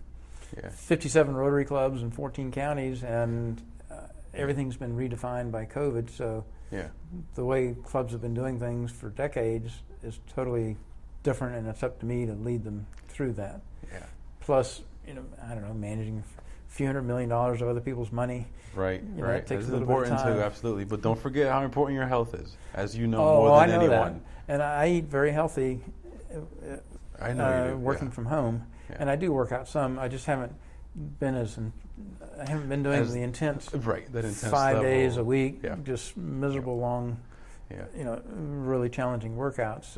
57 Rotary clubs in 14 counties, and everything's been redefined by COVID. So the way clubs have been doing things for decades is totally different, and it's up to me to lead them through that. Yeah. Plus, I don't know, managing a few $100 million of other people's money. Right, right. That takes This a is little bit of important time. too, absolutely. But don't forget how important your health is, as you know more than anyone. That. And I eat very healthy. I know you do. Working from home, and I do work out some. I just haven't been I haven't been doing the intense. Right, that intense 5 level. days a week, just miserable long. Really challenging workouts.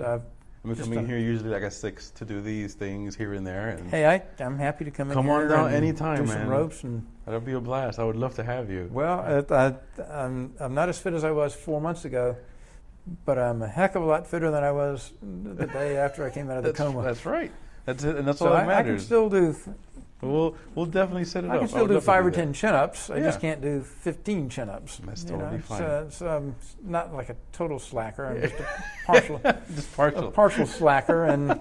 I'm coming here usually like at 6 to do these things here and there. And hey, I'm happy to come in here. Come on down and anytime, do man. some ropes and. That'll be a blast. I would love to have you. Well, I'm not as fit as I was 4 months ago, but I'm a heck of a lot fitter than I was the day after I came out of the coma. That's right. That's it, and that's so all that matters. I can still do. We'll definitely set it up. I can still do 5 or 10 chin-ups. I just can't do 15 chin-ups. That's totally fine. So I'm not like a total slacker. I'm just a partial slacker, and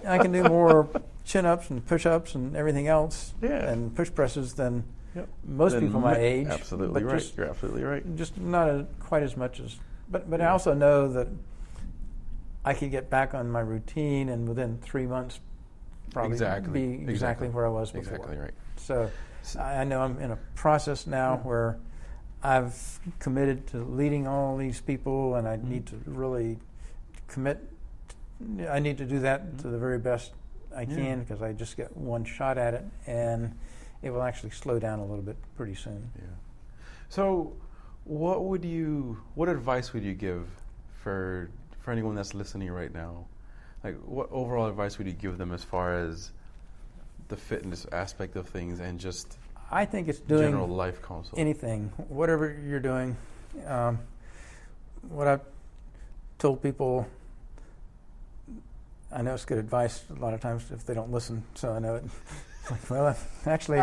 I can do more chin-ups and push-ups and everything else, and push presses than most people my age. Absolutely right. You're absolutely right. Just not quite as much as. But I also know that I could get back on my routine, and within 3 months. Probably be exactly where I was before. Exactly right. So I know I'm in a process now where I've committed to leading all these people, and I need to really commit. I need to do that to the very best I can, because I just get one shot at it, and it will actually slow down a little bit pretty soon. Yeah. So what advice would you give for anyone that's listening right now? Like, what overall advice would you give them as far as the fitness aspect of things, and just I think it's doing general life counsel. anything, whatever you're doing. What I've told people, I know it's good advice a lot of times if they don't listen, so I know it. Well, actually,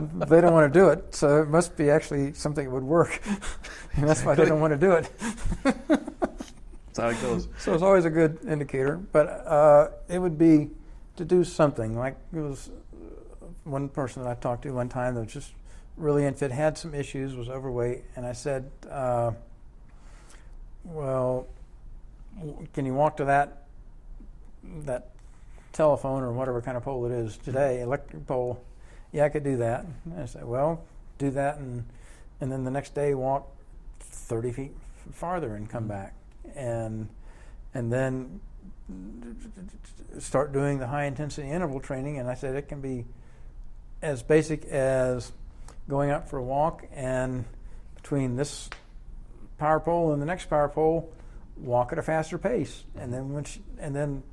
they don't want to do it, so it must be actually something that would work. And that's why they don't want to do it. That's how it goes. So it's always a good indicator. But it would be to do something. Like it was one person that I talked to one time that was just really unfit, had some issues, was overweight, and I said, well, can you walk to that telephone or whatever kind of pole it is today, electric pole? Yeah, I could do that. And I said, well, do that, and then the next day walk 30 feet farther and come back, and then start doing the high intensity interval training. And I said it can be as basic as going out for a walk, and between this power pole and the next power pole, walk at a faster pace, and then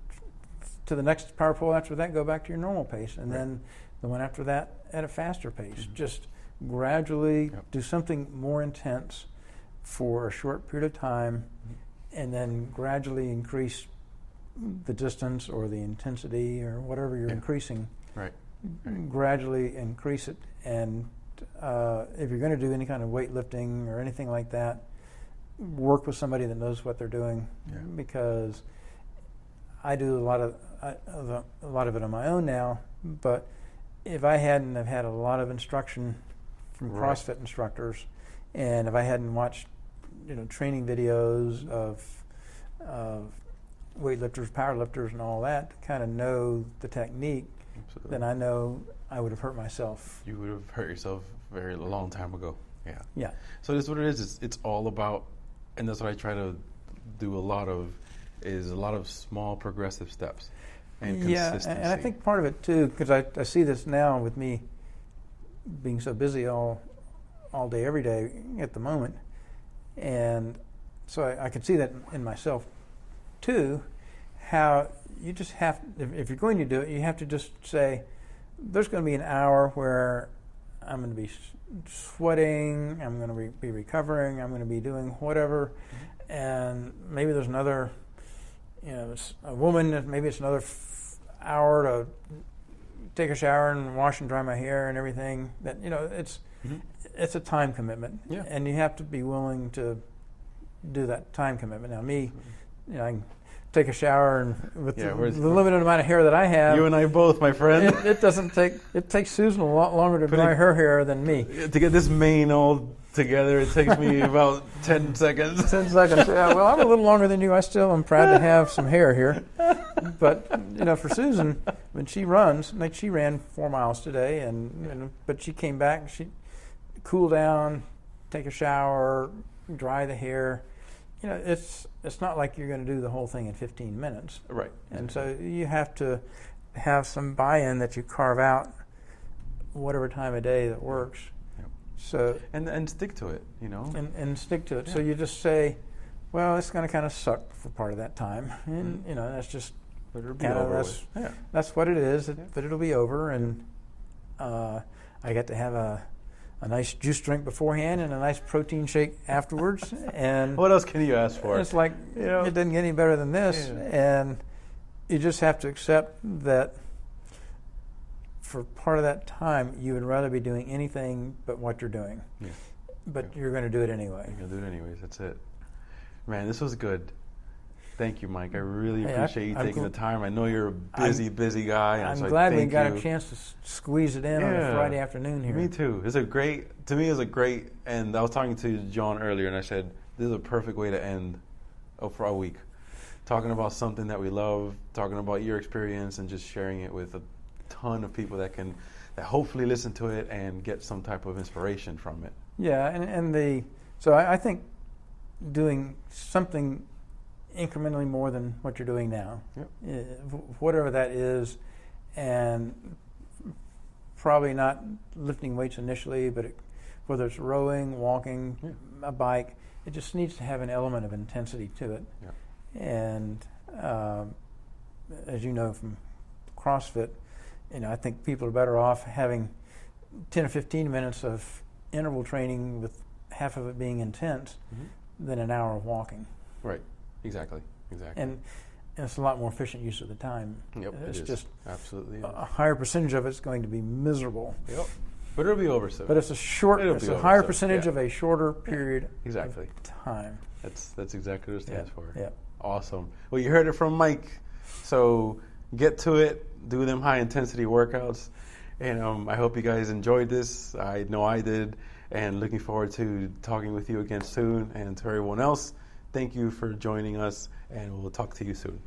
to the next power pole after that, go back to your normal pace, and then the one after that at a faster pace. Just gradually do something more intense for a short period of time, and then gradually increase the distance or the intensity or whatever you're increasing. Right. Gradually increase it, and if you're going to do any kind of weightlifting or anything like that, work with somebody that knows what they're doing, because I do a lot of it on my own now. But if I hadn't have had a lot of instruction from CrossFit instructors, and if I hadn't watched training videos of weightlifters, powerlifters, and all that to kind of know the technique, then I know I would have hurt myself. You would have hurt yourself a long time ago. Yeah. Yeah. So this is what it is. It's all about, and that's what I try to do a lot of small progressive steps and consistency. Yeah, and I think part of it too, because I see this now with me being so busy all day, every day at the moment, and so I can see that in myself too, how you just have, if you're going to do it, you have to just say, there's going to be an hour where I'm going to be sweating, I'm going to be recovering, I'm going to be doing whatever, and maybe there's another, a woman, maybe it's another hour to take a shower and wash and dry my hair and everything. That it's a time commitment, and you have to be willing to do that time commitment. Now, me, I can take a shower, and with the limited amount of hair that I have, you and I both, my friend, it doesn't take. It takes Susan a lot longer to dry her hair than me. To get this mane all together, it takes me about 10 seconds. 10 seconds. Yeah, well, I'm a little longer than you. I still am proud to have some hair here. But for Susan, when she runs, like she ran 4 miles today, but she came back, she cool down, take a shower, dry the hair. It's not like you're going to do the whole thing in 15 minutes. Right. And so you have to have some buy-in that you carve out whatever time of day that works. So and stick to it, and stick to it. So you just say, well, it's going to kind of suck for part of that time, and that's just that's what it is. But it'll be over, and I get to have a nice juice drink beforehand and a nice protein shake afterwards. And what else can you ask for? It's like it doesn't get any better than this, and you just have to accept that. For part of that time, you would rather be doing anything but what you're doing. Yeah. But you're going to do it anyway. You're going to do it anyways. That's it. Man, this was good. Thank you, Mike. I really appreciate you taking the time. I know you're a busy guy. I'm glad we got a chance to squeeze it in on a Friday afternoon here. Me too. It's a great, and I was talking to John earlier, and I said, this is a perfect way to end for our week. Talking about something that we love, talking about your experience, and just sharing it with a ton of people that hopefully listen to it and get some type of inspiration from it. Yeah, so I think doing something incrementally more than what you're doing now, whatever that is, and probably not lifting weights initially, but whether it's rowing, walking, a bike, it just needs to have an element of intensity to it. Yeah. And as you know from CrossFit, I think people are better off having 10 or 15 minutes of interval training with half of it being intense than an hour of walking. Right. Exactly. And it's a lot more efficient use of the time. Yep. It's just absolutely is. a higher percentage of it's going to be miserable. Yep. But it'll be over soon. But it's a higher percentage of a shorter period exactly. of time. That's exactly what it stands for. Yeah. Awesome. Well, you heard it from Mike. So get to it. Do them high intensity workouts. And I hope you guys enjoyed this. I know I did. And looking forward to talking with you again soon. And to everyone else, thank you for joining us. And we'll talk to you soon.